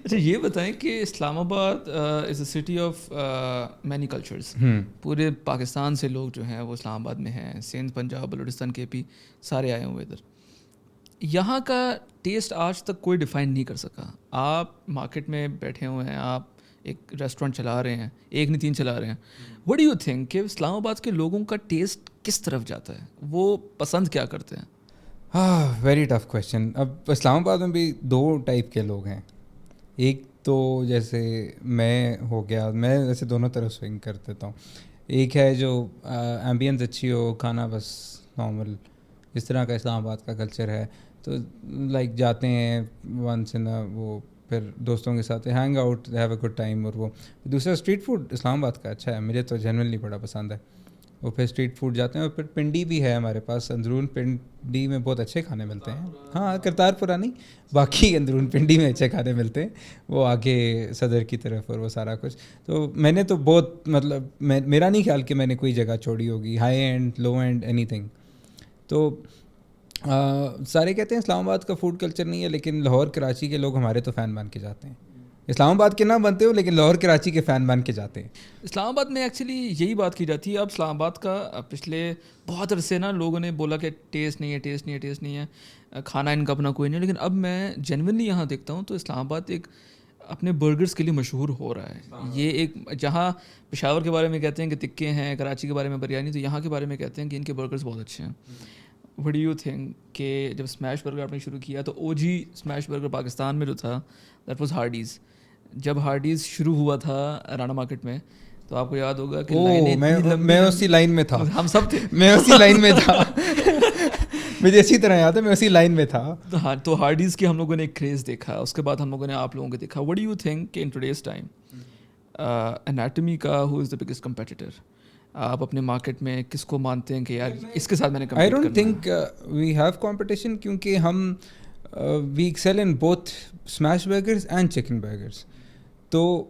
اچھا یہ بتائیں کہ Islamabad is a city of many cultures. پورے پاکستان سے لوگ جو ہیں وہ اسلام آباد میں ہیں, سندھ, پنجاب, بلوچستان, کے پی, سارے آئے ہوئے ادھر. یہاں کا ٹیسٹ آج تک کوئی ڈیفائن نہیں کر سکا. آپ مارکیٹ میں بیٹھے ہوئے ہیں, آپ ایک ریسٹورینٹ چلا رہے ہیں, ایک نہیں 3 چلا رہے ہیں. وٹ ڈو یو تھنک کہ اسلام آباد کے لوگوں کا ٹیسٹ کس طرف جاتا ہے, وہ پسند کیا کرتے ہیں؟ Very tough question. اب اسلام آباد میں بھی 2 ٹائپ کے لوگ ہیں. ایک تو جیسے میں ہو گیا, میں ویسے دونوں طرف سوئنگ کر دیتا ہوں. ایک ہے جو ایمبینس اچھی ہو, کھانا بس نارمل, اس طرح کا اسلام آباد کا کلچر ہے, تو لائک جاتے ہیں ونس ان وہ, پھر دوستوں کے ساتھ hang out, have a good time. اور وہ دوسرا اسٹریٹ فوڈ اسلام آباد کا اچھا ہے, مجھے تو جنرلی بڑا پسند ہے. وہ پھر اسٹریٹ فوڈ جاتے ہیں. اور پھر پنڈی بھی ہے ہمارے پاس, اندرون پنڈی میں بہت اچھے کھانے ملتے ہیں. ہاں کرتار پورہ نہیں, باقی اندرون پنڈی میں اچھے کھانے ملتے ہیں, وہ آگے صدر کی طرف, اور وہ سارا کچھ. تو میں نے تو بہت مطلب میرا نہیں خیال کہ میں نے کوئی جگہ چھوڑی ہوگی, high end low end anything. تو سارے کہتے ہیں اسلام آباد کا فوڈ کلچر نہیں ہے, لیکن لاہور کراچی کے لوگ ہمارے تو فین بن کے جاتے ہیں. اسلام آباد کے نہ بنتے ہو لیکن لاہور کراچی کے فین بن کے جاتے ہیں. اسلام آباد میں ایکچولی یہی بات کی جاتی ہے. اب اسلام آباد کا پچھلے بہت عرصے نا لوگوں نے بولا کہ ٹیسٹ نہیں ہے, کھانا ان کا اپنا کوئی نہیں. لیکن اب میں جینونلی یہاں دیکھتا ہوں تو اسلام آباد ایک اپنے برگرز کے لیے مشہور ہو رہا ہے. یہ ایک, جہاں پشاور کے بارے میں کہتے ہیں کہ تکے ہیں, کراچی کے بارے میں بریانی, تو یہاں کے بارے میں کہتے ہیں کہ ان کے برگرز بہت اچھے ہیں. وٹ ڈو یو تھنک کہ جب اسمیش برگر آپ نے شروع کیا تو او جی اسمیش برگر پاکستان میں جو تھا دیٹ واز ہارڈیز. جب ہارڈیز شروع ہوا تھا رانا مارکیٹ میں تو آپ کو یاد ہوگا کہ میں اسی لائن میں تھا, ہم سب تھے, میں اسی لائن میں تھا, مجھے اسی طرح یاد ہے, میں اسی لائن میں تھا. ہاں, تو ہارڈیز کی ہم لوگوں نے ایک کریز دیکھا, اس کے بعد ہم لوگوں نے آپ لوگوں کو دیکھا. وٹ ڈو یو تھنک کہ ان ٹوڈیز ٹائم انیٹمی کا ہو از دا بگیسٹ کمپیٹیٹر؟ آپ اپنے مارکیٹ میں کس کو مانتے ہیں کہ یار اس کے ساتھ میں نے I don't think we have competition, کیونکہ ہم we excel in both smash burgers and chicken burgers. تو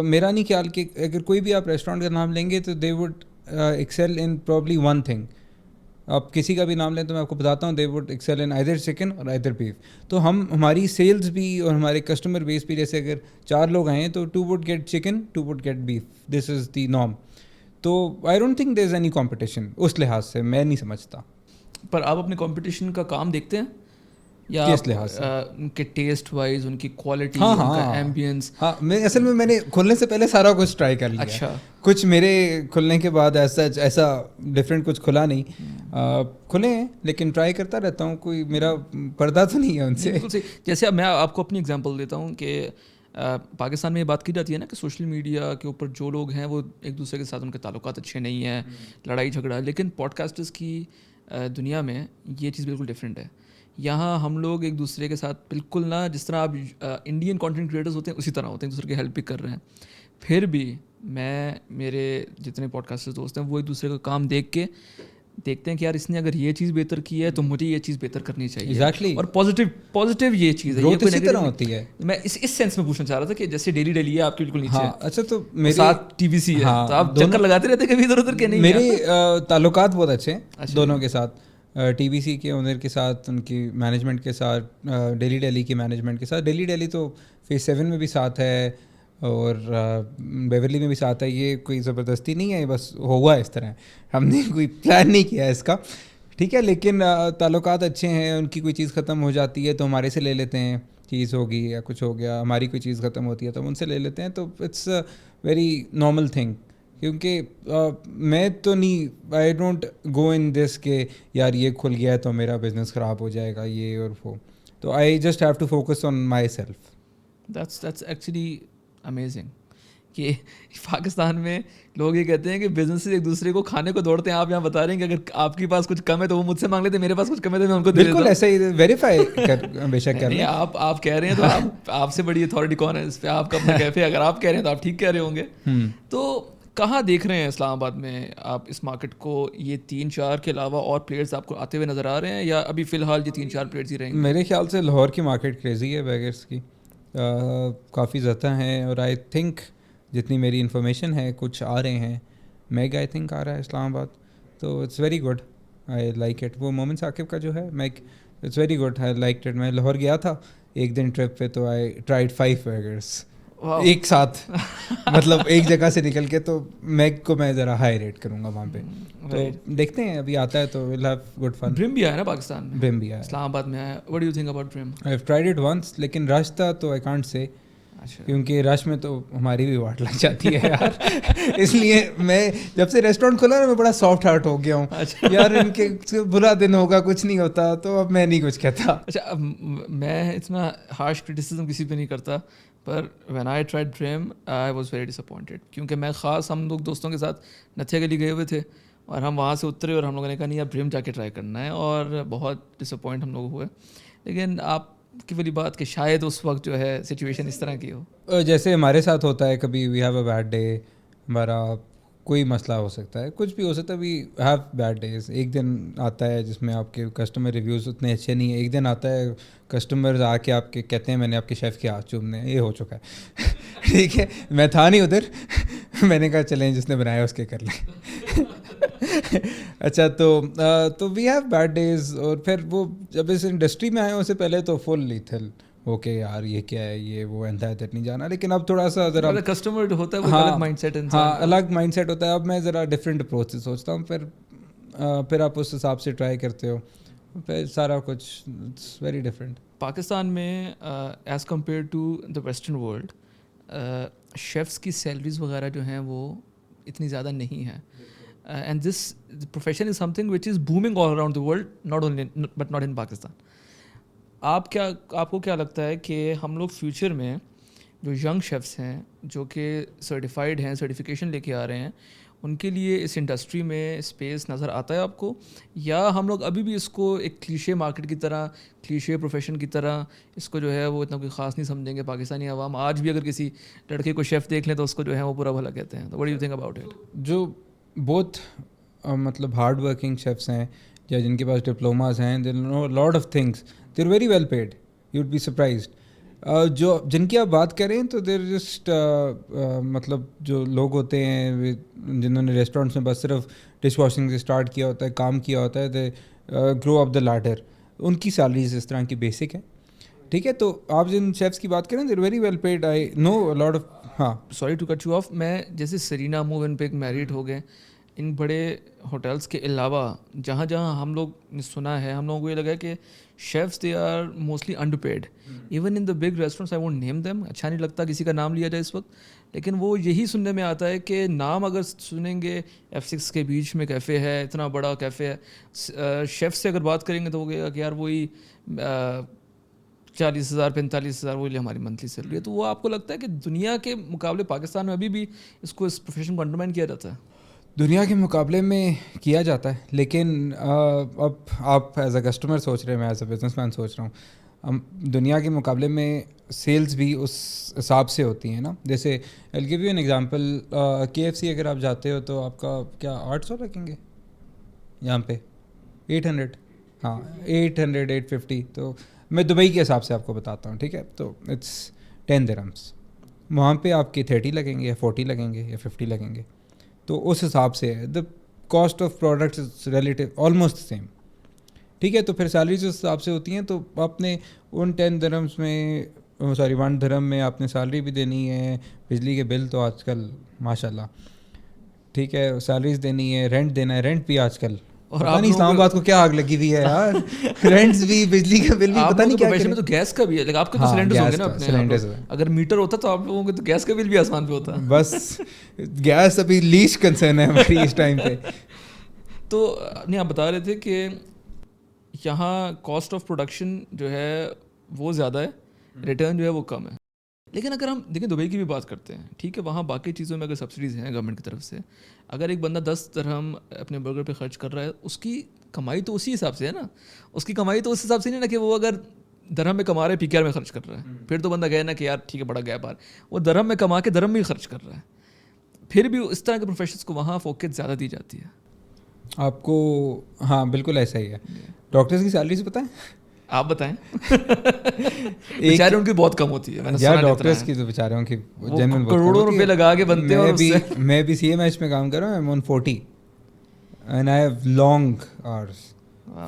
میرا نہیں خیال کہ اگر کوئی بھی آپ ریسٹورینٹ کا نام لیں گے تو they would excel in probably one thing. آپ کسی کا بھی نام لیں تو میں آپ کو بتاتا ہوں, they would excel in either chicken اور آئدر بیف. تو ہماری سیلز بھی اور ہمارے کسٹمر بیس بھی, جیسے اگر 4 لوگ آئے ہیں تو 2 would get chicken, 2 would get beef. This is the norm. تو I don't think there is any competition اس لحاظ سے, میں نہیں سمجھتا. پر آپ اپنے کمپٹیشن کا کام دیکھتے ہیں یا کس لحاظ سے؟ ان کے ٹیسٹ وائز, ان کی کوالٹی, ان کا ایمبینس. ہاں, میں اصل میں نے کھلنے سے پہلے سارا کچھ ٹرائی کر لیا. اچھا, کچھ میرے کھلنے کے بعد ایسا ڈفرینٹ کچھ کھلا نہیں, کھلے ہیں لیکن ٹرائی کرتا رہتا ہوں, کوئی میرا پردہ تو نہیں ہے ان سے. جیسے اب میں آپ کو اپنی اگزامپل دیتا ہوں کہ پاکستان میں یہ بات کی جاتی ہے نا کہ سوشل میڈیا کے اوپر جو لوگ ہیں وہ ایک دوسرے کے ساتھ ان کے تعلقات اچھے نہیں ہیں, لڑائی جھگڑا. لیکن پوڈ کاسٹرز کی دنیا میں یہ چیز بالکل ڈفرینٹ ہے. یہاں ہم لوگ ایک دوسرے کے ساتھ بالکل نہ, جس طرح آپ انڈین کانٹینٹ کریٹرز ہوتے ہیں اسی طرح ہوتے ہیں, ایک دوسرے کی ہیلپ بھی کر رہے ہیں. پھر بھی میرے جتنے پوڈ کاسٹرز دوست ہیں وہ ایک دوسرے کا کام دیکھ کے دیکھتے ہیں کہ یار اس نے اگر یہ چیز بہتر کی ہے تو مجھے یہ چیز بہتر کرنی چاہیے. ایگزیکٹلی. اور پازیٹیو یہ چیز ہے, یہ اسی طرح ہوتی ہے. میں اس سینس میں پوچھنا چاہ رہا تھا کہ جیسے ڈیلی ہے آپ کے بالکل نیچے. اچھا, تو میرے ساتھ ٹی وی سی ہے تو آپ چکر لگاتے رہتے کبھی ادھر ادھر کے؟ نہیں, میرے تعلقات بہت اچھے ہیں دونوں کے ساتھ. ٹی وی سی کے اونر کے ساتھ, ان کی مینجمنٹ کے ساتھ, ڈیلی کی مینجمنٹ کے ساتھ. ڈیلی تو فیز 7 میں بھی ساتھ ہے اور بیورلی میں بھی ساتھ ہے. یہ کوئی زبردستی نہیں ہے, بس ہوا اس طرح, ہم نے کوئی پلان نہیں کیا ہے اس کا, ٹھیک ہے. لیکن تعلقات اچھے ہیں. ان کی کوئی چیز ختم ہو جاتی ہے تو ہمارے سے لے لیتے ہیں, چیز ہوگی یا کچھ ہو گیا, ہماری کوئی چیز ختم ہوتی ہے تو ہم ان سے لے لیتے ہیں. تو it's a very normal thing, کیونکہ میں تو نہیں, آئی ڈونٹ گو ان دس کہ یار یہ کھل گیا ہے تو میرا بزنس خراب ہو جائے گا یہ اور وہ. تو I just have to focus on myself. That's actually amazing کہ پاکستان میں لوگ یہ کہتے ہیں کہ بزنس ایک دوسرے کو کھانے کو دوڑتے ہیں. آپ یہاں بتا رہے ہیں کہ اگر آپ کے پاس کچھ کم ہے تو وہ مجھ سے مانگ لیتے, میرے پاس کچھ کم ہے تو میں ان کو دے دیتا ہوں. بالکل ایسا ہی ویریفائی بے شک کر لیں. آپ کہہ رہے ہیں تو آپ سے بڑی اتھارٹی کون ہے اس پہ؟ آپ کا اپنا کیفے, اگر آپ کہہ رہے ہیں تو آپ ٹھیک کہہ رہے ہوں گے. تو کہاں دیکھ رہے ہیں اسلام آباد میں آپ اس مارکیٹ کو؟ یہ 3-4 کے علاوہ اور پلیئرز آپ کو آتے ہوئے نظر آ رہے ہیں یا ابھی فی الحال یہ 3-4 پلیئرز ہی رہیں گے؟ میرے خیال سے لاہور کی مارکیٹ کریزی ہے بیگرس کی, کافی زیادہ ہیں, اور آئی تھنک جتنی میری انفارمیشن ہے کچھ آ رہے ہیں. میگ آئی تھنک آ رہا ہے اسلام آباد, تو it's very good, I like it. وہ مومن ثاقب کا جو ہے میگ, it's very good, I like it. میں لاہور گیا تھا ایک دن ٹرپ پہ, تو آئی ٹرائیڈ 5 بیگرس ایک ساتھ, مطلب ایک جگہ سے نکل کے. تو میگ کو میں ذرا ہائی ریٹ کروں گا وہاں پہ, تو دیکھتے ہیں ابھی آتا ہے تو we'll have good fun. برم بھی آیا نا پاکستان میں, برم بھی آیا, اسلام آباد میں آیا. what do you think about برم؟ I've tried it once, لیکن رش تھا تو I can't say, کیونکہ رش میں تو ہماری بھی واٹ لگ جاتی ہے یار. اس لیے میں جب سے ریسٹورینٹ کھولا نا میں بڑا سافٹ ہارٹ ہو گیا ہوں یار, ان کے برا دن ہوگا کچھ نہیں ہوتا, تو اب میں نہیں کچھ کہتا. اچھا, میں اتنا ہارش کرٹیسزم کسی پہ نہیں کرتا, پر وین آئی ٹرائیڈ برم آئی واز ویری ڈسپوائنٹیڈ, کیونکہ میں خاص ہم لوگ دوستوں کے ساتھ نتھیا گلی گئے ہوئے تھے, اور ہم وہاں سے اترے اور ہم لوگوں نے کہا نہیں اب برم جا کے ٹرائی کرنا ہے, اور بہت ڈسپوائنٹ ہم لوگ ہوئے. لیکن آپ کی والی بات کہ شاید اس وقت جو ہے سچویشن اس طرح کی ہو, جیسے ہمارے ساتھ ہوتا ہے کبھی, we have a bad day, ہمارا کوئی مسئلہ ہو سکتا ہے, کچھ بھی ہو سکتا ہے, وی ہیو بیڈ ڈیز. ایک دن آتا ہے جس میں آپ کے کسٹمر ریویوز اتنے اچھے نہیں ہیں, ایک دن آتا ہے کسٹمرز آ کے آپ کے کہتے ہیں میں نے آپ کے شیف کے ہاتھ چومنے ہیں. یہ ہو چکا ہے. ٹھیک ہے, میں تھا نہیں ادھر, میں نے کہا چلیں جس نے بنایا اس کے کر لیں. اچھا, تو وی ہیو بیڈ ڈیز. اور پھر وہ جب اس انڈسٹری میں آئے اس سے پہلے تو فل لیتھل اوکے یار یہ کیا ہے, یہ وہ ایندا ادھر نہیں جانا. لیکن اب تھوڑا سا ذرا کسٹمر ہوتا ہے وہ الگ مائنڈ سیٹ, ہاں الگ مائنڈ سیٹ ہوتا ہے. اب میں ذرا ڈفرینٹ اپروچ سے سوچتا ہوں, پھر آپ اس حساب سے ٹرائی کرتے ہو, پھر سارا کچھ اٹس ویری ڈفرینٹ. پاکستان میں as compare to the western world chefs کی سیلریز وغیرہ جو ہیں وہ اتنی زیادہ نہیں ہیں, and this profession is something which is booming all around the world, not only but not in Pakistan. آپ کو کیا لگتا ہے کہ ہم لوگ فیوچر میں جو ینگ شیفس ہیں جو کہ سرٹیفائڈ ہیں, سرٹیفکیشن لے کے آ رہے ہیں, ان کے لیے اس انڈسٹری میں اسپیس نظر آتا ہے آپ کو, یا ہم لوگ ابھی بھی اس کو ایک کلیشے مارکیٹ کی طرح, کلیشے پروفیشن کی طرح اس کو جو ہے وہ اتنا کوئی خاص نہیں سمجھیں گے؟ پاکستانی عوام آج بھی اگر کسی لڑکے کو شیف دیکھ لیں تو اس کو جو ہے وہ برا بھلا کہتے ہیں. تو what do you think about it? جو بہت مطلب ہارڈ ورکنگ شیفس ہیں یا جن کے پاس ڈپلوماز ہیں, they know lot of things, they are very well paid, you would be surprised. جو جن کی آپ بات کریں تو دیر جسٹ مطلب جو لوگ ہوتے ہیں جنہوں نے ریسٹورینٹس میں بس صرف ڈش واشنگ سے اسٹارٹ کیا ہوتا ہے, کام کیا ہوتا ہے, دے گرو اپ دا لیڈر, ان کی سیلریز اس طرح کی بیسک ہے. ٹھیک ہے, تو آپ جن شیفس کی بات کریں they are very well paid. I know lot of. ہاں sorry to cut you off, میں جیسے سرینا موون پہ میریٹ ہو گئے, ان بڑے ہوٹلس کے علاوہ جہاں جہاں ہم لوگ نے سنا ہے, ہم لوگوں کو یہ لگا کہ chefs they are mostly underpaid. Even in the big restaurants, I won't name them, اچھا نہیں لگتا کسی کا نام لیا جائے اس وقت, لیکن وہ یہی سننے میں آتا ہے کہ نام اگر سنیں گے F6 کے بیچ میں کیفے ہے, اتنا بڑا کیفے ہے, شیف سے اگر بات کریں گے تو وہ کہے گا کہ یار وہی 40,000 45,000 وہی ہماری منتھلی سیلری ہے. تو وہ آپ کو لگتا ہے کہ دنیا کے مقابلے پاکستان میں ابھی بھی اس پروفیشن کو انڈرمائن کیا جاتا ہے؟ دنیا کے مقابلے میں کیا جاتا ہے, لیکن اب آپ ایز اے کسٹمر سوچ رہے ہیں, میں ایز اے بزنس مین سوچ رہا ہوں, دنیا کے مقابلے میں سیلز بھی اس حساب سے ہوتی ہیں نا. جیسے I'll give you an example, KFC اگر آپ جاتے ہو تو آپ کا کیا 800 لگیں گے یہاں پہ, 800, ہاں 800 850. تو میں دبئی کے حساب سے آپ کو بتاتا ہوں, ٹھیک ہے, تو اٹس 10 درہمس. وہاں پہ آپ کے 30 لگیں گے یا 40 لگیں گے یا 50 لگیں گے. تو اس حساب سے the cost of products is relative almost same. ٹھیک ہے, تو پھر سیلریز اس حساب سے ہوتی ہیں. تو آپ نے ان 10 درہمس میں 1 درہم میں آپ نے سیلری بھی دینی ہے, بجلی کے بل تو آج کل ماشاء اللہ, ٹھیک ہے, سیلریز دینی ہے, رینٹ دینا ہے, رینٹ بھی آج کل پتہ نہیں اسلام آباد کو کیا آگ لگی ہوئی ہے یار, رینٹس بھی, بجلی کا بل بھی, پتہ نہیں کیا کریں. میں تو گیس کا بھی ہے, لیکن آپ کے تو سلنڈرز ہوں گے نا اپنے, اگر میٹر ہوتا تو آپ لوگوں کے تو گیس کا بل بھی آسمان پہ ہوتا. بس گیس ابھی لیسٹ کنسرن ہے ہماری اس ٹائم پہ. تو نہیں, آپ بتا رہے تھے کہ یہاں کاسٹ آف پروڈکشن جو ہے وہ زیادہ ہے, ریٹرن جو ہے وہ کم ہے. لیکن اگر ہم دیکھیں دبئی کی بھی بات کرتے ہیں, ٹھیک ہے, وہاں باقی چیزوں میں اگر سبسڈیز ہیں گورنمنٹ کی طرف سے, اگر ایک بندہ 10 درہم اپنے برگر پہ خرچ کر رہا ہے, اس کی کمائی تو اسی حساب سے ہے نا. اس کی کمائی تو اس حساب سے نہیں نا کہ وہ اگر درہم میں کما رہا ہے PKR میں خرچ کر رہا ہے, پھر تو بندہ گیا نا کہ یار ٹھیک ہے بڑا گیپ آ رہا ہے. وہ درہم میں کما کے درہم میں ہی خرچ کر رہا ہے. پھر بھی اس طرح کے پروفیشنس کو وہاں فوکس زیادہ دی جاتی ہے. آپ کو ہاں بالکل ایسا ہی ہے. ڈاکٹرز کی سیلریز پتہ ہے آپ بتائیں. بیچارے ان کی بہت کم ہوتی ہے. یار ڈاکٹرز کی تو بیچاروں کی جنرل کروڑوں روپے لگا کے بنتے ہیں. اور میں بھی سی ایم ایچ میں کام کر رہا ہوں. I am on 40 and I have long hours.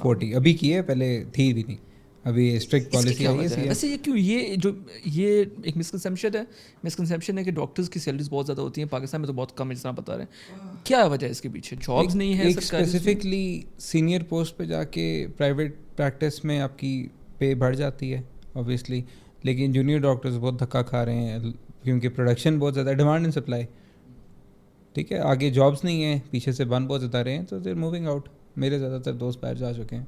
40 ابھی کی ہے, پہلے تھی بھی نہیں. ابھی اسٹرکٹ پالیسی آئی ہے. ویسے یہ کیوں, یہ ایک مسکنسیپشن ہے کہ ڈاکٹرز کی سیلریز بہت زیادہ ہوتی ہیں پاکستان میں تو بہت کم, اس طرح بتا رہے ہیں. کیا وجہ ہے اس کے پیچھے؟ جابز نہیں ہے اسپیسیفکلی سینئر پوسٹ پہ جا کے پرائیویٹ پریکٹس میں آپ کی پے بڑھ جاتی ہے اوبویسلی, لیکن جونیئر ڈاکٹرز بہت دھکا کھا رہے ہیں کیونکہ پروڈکشن بہت زیادہ, ڈیمانڈ اینڈ سپلائی. ٹھیک ہے, آگے جابس نہیں ہیں, پیچھے سے بن بہت زیادہ رہے ہیں, تو دیر موونگ آؤٹ. میرے زیادہ تر دوست باہر جا چکے ہیں.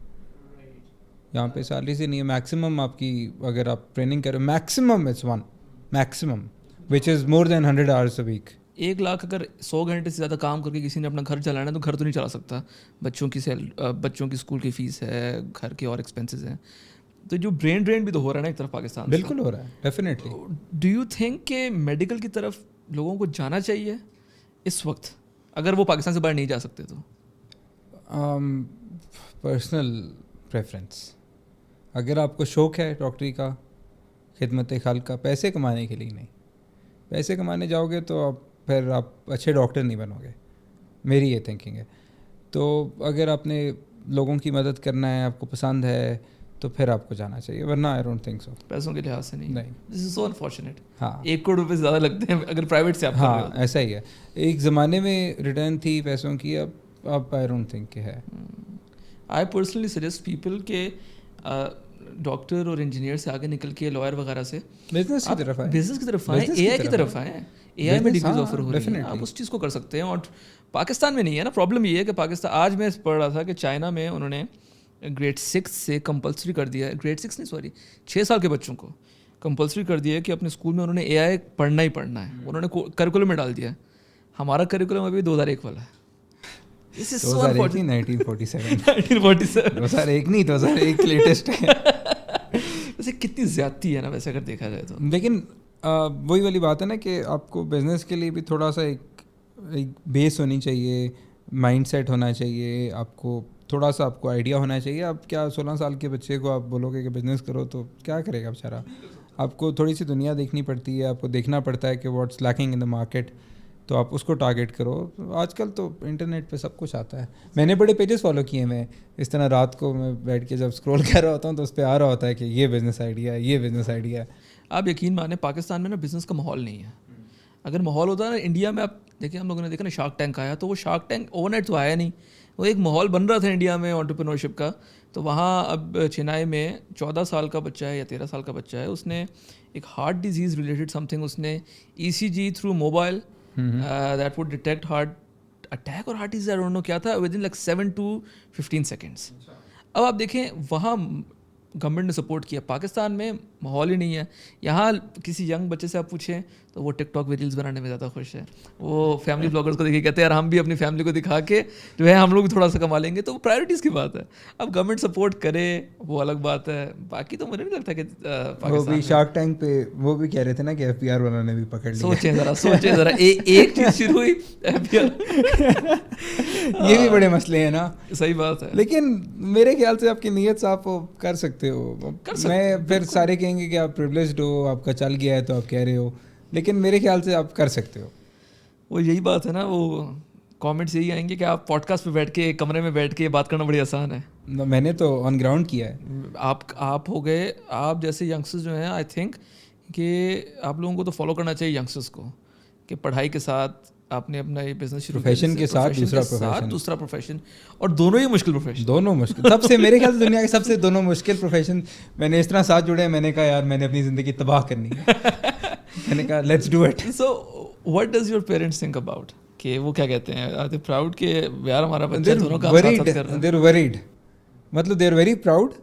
یہاں پہ سیلریز ہی نہیں ہے. میکسیمم آپ کی اگر آپ ٹریننگ کریں, maximum it's 1 maximum which is more than 100 hours a week. 1 lakh اگر 100 گھنٹے سے زیادہ کام کر کے کسی نے اپنا گھر چلانا ہے تو گھر تو نہیں چلا سکتا. بچوں کی اسکول کی فیس ہے, گھر کے اور ایکسپینسز ہیں, تو جو برین ڈرین بھی تو ہو رہا ہے نا ایک طرف پاکستان. بالکل ہو رہا ہے ڈیفینیٹلی. ڈو یو تھنک کہ میڈیکل کی طرف لوگوں کو جانا چاہیے اس وقت, اگر وہ پاکستان سے باہر نہیں جا سکتے تو؟ Personal preference. اگر آپ کو شوق ہے ڈاکٹری کا, خدمت خلق کا, پیسے کمانے کے لیے نہیں. پیسے کمانے جاؤ گے تو پھر آپ اچھے ڈاکٹر نہیں بنو گے, میری یہ تھنکنگ ہے. تو اگر آپ نے لوگوں کی مدد کرنا ہے, آپ کو پسند ہے, تو پھر آپ کو جانا چاہیے, ورنہ آئی ڈونٹ تھنک سو. پیسوں کے لحاظ سے نہیں. دس از سو انفارچونیٹ. ہاں 1 کروڑ روپے زیادہ لگتے ہیں اگر پرائیویٹ سے آپ. ہاں ایسا ہی ہے. ایک زمانے میں ریٹرن تھی پیسوں کی, اب آئی ڈونٹ تھنک کہ ہے. آئی پرسنلی سجیسٹ پیپل کہ ڈاکٹر اور انجینئر سے آگے نکل کے لائر وغیرہ سے بزنس کی طرف آئیں, بزنس کی طرف آئیں, اے آئی کی طرف آئیں. اے آئی میں ڈگریز آفر ہو رہی ہیں, آپ اس چیز کو کر سکتے ہیں. اور پاکستان میں نہیں ہے نا. پرابلم یہ ہے کہ پاکستان, آج میں پڑھ رہا تھا کہ چائنا میں انہوں نے گریڈ 6 سے کمپلسری کر دیا ہے, گریڈ 6 نہیں سوری 6 سال کے بچوں کو کمپلسری کر دیا ہے کہ اپنے اسکول میں انہوں نے اے آئی پڑھنا ہی پڑھنا ہے. انہوں نے کریکولم میں ڈال دیا ہے. ہمارا کریکولم ابھی 2001 والا ہے. 2001 لیٹسٹ ہے. ویسے کتنی زیادتی ہے نا ویسے اگر دیکھا جائے تو. لیکن وہی والی بات ہے نا کہ آپ کو بزنس کے لیے بھی تھوڑا سا ایک بیس ہونی چاہیے, مائنڈ سیٹ ہونا چاہیے, آپ کو تھوڑا سا آپ کو آئیڈیا ہونا چاہیے. آپ کیا 16 سال کے بچے کو آپ بولو گے کہ بزنس کرو تو کیا کرے گا بیچارہ. آپ کو تھوڑی سی دنیا دیکھنی پڑتی ہے, آپ کو دیکھنا پڑتا ہے کہ what's lacking in the market, تو آپ اس کو ٹارگیٹ کرو. آج کل تو انٹرنیٹ پہ سب کچھ آتا ہے. میں نے بڑے پیجز فالو کیے ہیں, اس طرح رات کو میں بیٹھ کے جب اسکرول کر رہا ہوتا ہوں تو اس پہ آ رہا ہوتا ہے کہ یہ بزنس آئیڈیا ہے, یہ بزنس آئیڈیا ہے. آپ یقین مانیں پاکستان میں نا بزنس کا ماحول نہیں ہے. اگر ماحول ہوتا ہے نا انڈیا میں, آپ دیکھیں ہم لوگوں نے دیکھا نا شارک ٹینک آیا, تو وہ شارک ٹینک اوور نائٹ تو آیا نہیں, وہ ایک ماحول بن رہا تھا انڈیا میں انٹرپرینورشپ کا. تو وہاں اب چنائی میں 14 سال کا بچہ ہے یا 13 سال کا بچہ ہے, اس نے ایک heart disease related something, اس نے ECG through mobile that would detect heart attack اور heart disease, I don't know کیا تھا, within like 7 to 15 seconds. اب آپ دیکھیں وہاں گورنمنٹ نے سپورٹ کیا. پاکستان میں ماحول ہی نہیں ہے. یہاں کسی ینگ بچے سے آپ پوچھیں تو وہ ٹک ٹاک ویڈیوز بنانے میں زیادہ خوش ہے. وہ فیملی بلاگرس کو دیکھے کہتے ہیں یار ہم بھی اپنی فیملی کو دکھا کے جو ہے ہم لوگ بھی تھوڑا سا کما لیں گے. تو وہ پرائرٹیز کی بات ہے. اب گورنمنٹ سپورٹ کرے وہ الگ بات ہے, باقی تو مجھے نہیں لگتا کہ وہ بھی شارک ٹینک پہ وہ بھی کہہ رہے تھے نا کہ FBR والوں نے بھی پکڑ لیا. سوچیں ذرا ایک چیز شروع ہوئی یہ بھی بڑے مسئلے ہیں نا. صحیح بات ہے. لیکن میرے خیال سے آپ کی نیت سے آپ کر سکتے ہو. میں پھر سارے کہیں گے کہ آپ پریولیجڈ ہو, آپ کا چل گیا ہے تو آپ کہہ رہے ہو, لیکن میرے خیال سے آپ کر سکتے ہو. وہ یہی بات ہے نا, وہ کامنٹس یہی آئیں گے کہ آپ پوڈ کاسٹ پہ بیٹھ کے کمرے میں بیٹھ کے بات کرنا بڑی آسان ہے. میں نے تو آن گراؤنڈ کیا ہے. آپ ہو گئے, آپ جیسے ینگسٹرز جو ہیں آئی تھنک کہ آپ لوگوں کو تو فالو کرنا چاہیے ینگسٹرز کو, کہ پڑھائی کے ساتھ آپ نے اپنا یہ بزنس شروع کیا, پروفیشن کے ساتھ دوسرا پروفیشن, اور دونوں ہی مشکل پروفیشن, دونوں مشکل. سب سے میرے خیال سے دنیا کے سب سے دونوں مشکل پروفیشن. میں نے اس طرح ساتھ جڑے, میں نے کہا یار میں نے اپنی زندگی تباہ کرنی ہے, میں نے کہا let's do it. So what does your parents think about, کہ وہ کیا کہتے ہیں, آر دے پراؤڈ کہ یار ہمارا بچہ دونوں کا ساتھ ساتھ کر رہا ہے؟ دے آر ورڈ, مطلب دے آر ویری پراؤڈ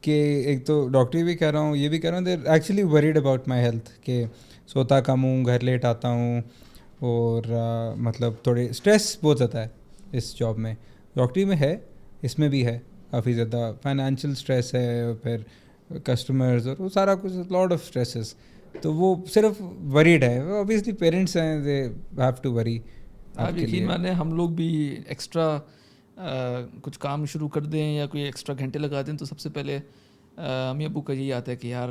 کہ ایک تو ڈاکٹری بھی کر رہا ہوں, یہ بھی کر رہا ہوں. They are actually worried about my health, کہ سوتا کم ہوں, گھر لیٹ آتا ہوں, اور مطلب تھوڑے اسٹریس بہت زیادہ ہے اس جاب میں. ڈاکٹری میں ہے, اس میں بھی ہے کافی زیادہ فائنینشیل اسٹریس ہے, پھر کسٹمرز اور وہ سارا کچھ, لاٹ آف اسٹریسز. تو وہ صرف وریڈ ہے. اوبیسلی پیرنٹس ہیں, دے ہیو ٹو وری. آپ یقین مانیں ہم لوگ بھی ایکسٹرا کچھ کام شروع کر دیں یا کوئی ایکسٹرا گھنٹے لگا دیں تو سب سے پہلے امی ابو کا یہی آتا ہے کہ یار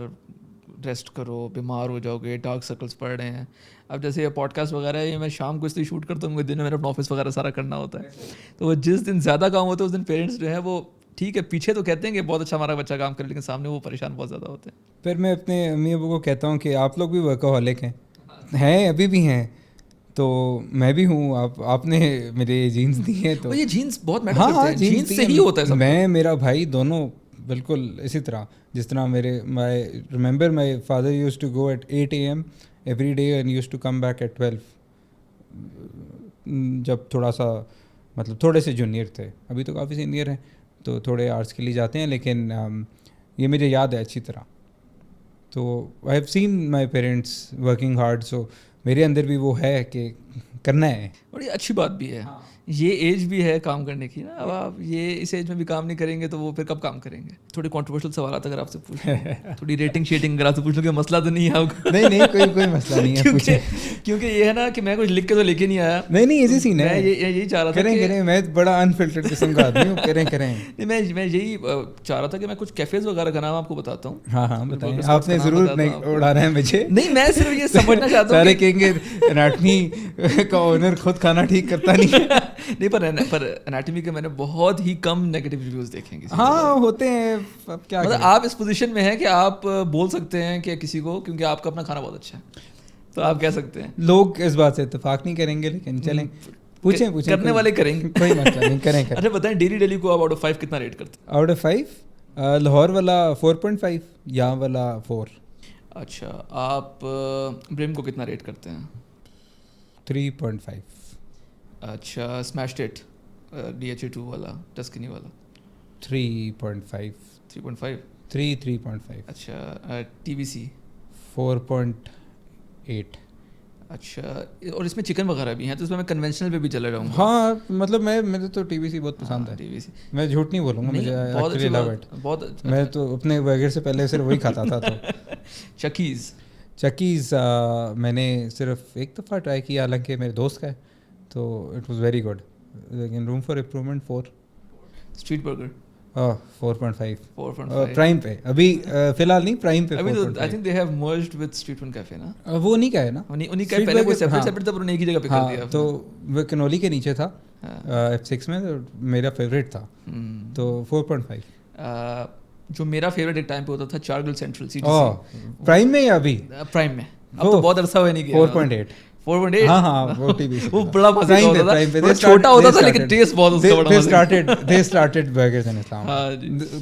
ریسٹ کرو, بیمار ہو جاؤ گے, ڈارک سرکلس پڑ رہے ہیں. اب جیسے یہ پوڈ کاسٹ وغیرہ ہے, یہ میں شام کو اس لیے شوٹ کرتا ہوں, مجھے دن میں میرا اپنا آفس وغیرہ سارا کرنا ہوتا ہے. تو وہ جس دن زیادہ کام ہوتا ہے اس دن پیرنٹس جو ہے وہ ٹھیک ہے پیچھے تو کہتے ہیں کہ بہت اچھا ہمارا بچہ کام کرے, لیکن سامنے وہ پریشان بہت زیادہ ہوتے ہیں. پھر میں اپنے امی ابو کو کہتا ہوں کہ آپ لوگ بھی ورکاہولک ہیں, ابھی بھی ہیں, تو میں بھی ہوں. آپ نے میرے جینس دی ہیں تو یہ جینس بہت میٹر کرتے ہیں, جینس سے ہی ہوتا ہے. میں میرا بھائی دونوں بالکل اسی طرح, جس طرح my remember my father use to go at 8 AM every day and use to come back at 12, جب تھوڑا سا مطلب تھوڑے سے جونیئر تھے. ابھی تو کافی سینئر ہیں تو تھوڑے آرٹس کے لیے جاتے ہیں, لیکن یہ مجھے یاد ہے اچھی طرح. تو I have seen my parents working hard, so میرے اندر بھی وہ ہے کہ کرنا ہے. اور یہ اچھی بات بھی ہے, یہ ایج بھی ہے کام کرنے کی نا. اب آپ یہ اس ایج میں بھی کام نہیں کریں گے تو وہ پھر کب کام کریں گے. تھوڑے کنٹروورشل سوالات اگر آپ سے پوچھ لوں, تھوڑی ریٹنگ شیٹنگ اگر آپ سے پوچھ لوں کہ مسئلہ تو نہیں ہے آپ کو؟ نہیں کوئی مسئلہ نہیں ہے, کیونکہ یہ ہے نا کہ میں کچھ لکھ کے تو لے کے نہیں آیا. نہیں ایزی سین ہے, یہی چاہ رہا تھا کریں میں بڑا انفلٹرڈ قسم کا آدمی ہوں, کریں. نہیں میں یہی چاہ رہا تھا کہ میں کچھ کیفیز وغیرہ کا نام آپ کو بتاتا ہوں. ہاں بتائیں, آپ نے ضرور اڑانا ہے مجھے. نہیں میں صرف یہ سمجھنا چاہتا ہوں, سارے کہیں گے اناٹمی کا اونر خود کھانا ٹھیک کرتا نہیں. نہیں پر اناٹمی کے میں نے بہت ہی کم نیگیٹو ریویوز دیکھیں گے. ہاں ہوتے ہیں, کیا مطلب آپ اس پوزیشن میں ہیں کہ آپ بول سکتے ہیں کہ کسی کو, کیونکہ آپ کا اپنا کھانا بہت اچھا ہے تو آپ کہہ سکتے ہیں. لوگ اس بات سے اتفاق نہیں کریں گے, لیکن چلیں پوچھیں کرنے والے کریں گے, کوئی مسئلہ نہیں, کریں. اچھا بتائیں ڈیلی کو آپ آؤٹ آف 5 کتنا ریٹ کرتے ہیں؟ آؤٹ آف 5 لاہور والا 4.5, یہاں والا 4. اچھا آپ بریم کو کتنا ریٹ کرتے ہیں؟ 3.5. اچھا اسمیش ڈیٹ DHA2 والا ٹسکنی والا 3.5. 3.5. اچھا TBC 4.8. اچھا اور اس میں چکن وغیرہ بھی ہیں تو اس میں کنونشنل پہ بھی چلا جاؤں گا. ہاں مطلب مجھے تو TBC بہت پسند ہے. TBC میں جھوٹ نہیں بولوں گا, مجھے ایکچولی لو اٹ. میں تو اپنے برگر سے پہلے صرف وہی کھاتا تھا. تو چکیز میں نے صرف ایک دفعہ ٹرائی کیا, حالانکہ میرے دوست کا ہے, تو اٹ واز ویری گڈ, لیکن room for improvement 4. Street burger 4.5 prime پہ ابھی فی الحال نہیں, پرائم پہ. ابھی تو I think they have merged with street fun cafe نا, وہ نہیں کا ہے نا, انہیں کا پہلے کوئی سیپریٹ تھا پر انہیں ایک ہی جگہ پہ کر دیا. تو وہ کنولی کے نیچے تھا F6 میں, میرا فیوریٹ تھا, تو 4.5. جو میرا فیوریٹ ایک ٹائم پہ ہوتا تھا چارگل سینٹرل پرائم میں یا ابھی پرائم میں, اب تو بہت عرصہ ہوا نہیں گیا. 4.8 ہاں وہ TBC وہ بڑا مزہ ہوتا تھا, چھوٹا ہوتا تھا لیکن ٹیسٹ بہت اس کا بڑا تھا. they started burgers in Islam,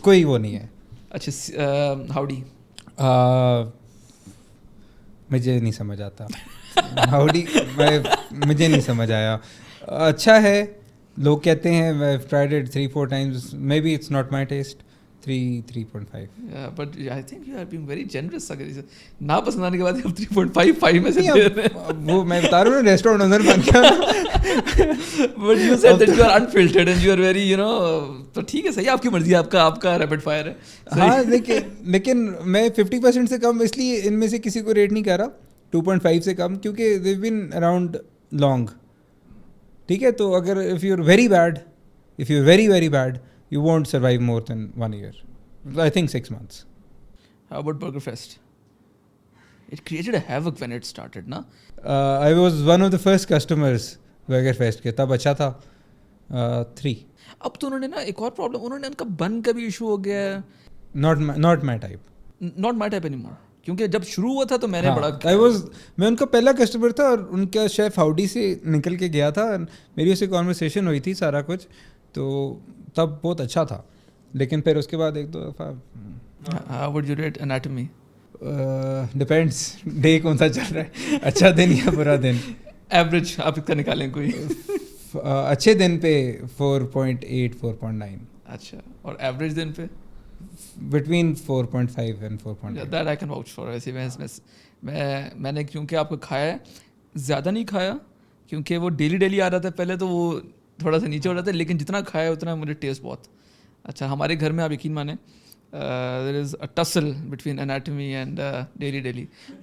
کوئی وہ نہیں ہے. اچھا ہاؤڈی مجھے نہیں سمجھ آتا, ہاؤڈی مجھے نہیں سمجھ آیا. اچھا ہے, لوگ کہتے ہیں, I've tried it 3-4 times, maybe it's not my taste. 3.5. But I think you are being very generous. اگر نا پسند آنے کے بعد اب 3.5 میں سے دے رہے ہیں, وہ میں بتا رہا ہوں ریسٹورینٹ اونر بن گیا. But you said that you are unfiltered and you are very تو ٹھیک ہے صحیح, آپ کی مرضی, آپ کا ریپڈ فائر ہے. ہاں لیکن میں 50% سے کم اس لیے ان میں سے کسی کو ریٹ نہیں کر رہا 2.5 سے کم, کیونکہ they've been around long. ٹھیک ہے, تو اگر if you're very bad you won't survive more than 1 year. I think 6 months. How about Burger Fest? It created a havoc when it started, na? I was one of the first customers Burger Fest کے, تب اچھا تھا. 3. اب تو انہوں نے نا ایک اور پرابلم, انہوں نے ان کا بن کا بھی ایشو ہو گیا ہے. Not my type. Not my type anymore. کیونکہ جب شروع ہوا تھا تو میں نے میں ان کا پہلا کسٹمر تھا, اور ان کا شیف ہاؤڈی سے نکل کے گیا تھا, میری اس سے کانورسیشن ہوئی تھی سارا کچھ, تو تب بہت اچھا تھا. لیکن پھر اس کے بعد ایک دو دفعہ. How would you rate Anatomy? Depends day کون سا چل رہا ہے, اچھا دن یا برا دن. ایوریج آپ کا نکالیں کوئی. اچھے دن پہ 4.8 4.9. اچھا, اور ایوریج دن پہ between 4.5 and 4.8. That I can vouch for. ایسے میں نے کیونکہ آپ کو کھایا ہے, زیادہ نہیں کھایا کیونکہ وہ ڈیلی آ رہا تھا پہلے, تو وہ تھوڑا سا نیچے ہو رہا تھا, لیکن جتنا کھایا اتنا مجھے ٹیسٹ بہت اچھا. ہمارے گھر میں آپ یقین مانیں there is a tussle between anatomy and daily.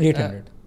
800,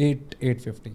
850.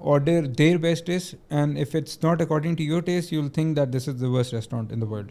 order their best dish, and if it's not according to your taste, you'll think that this is the worst restaurant in the world.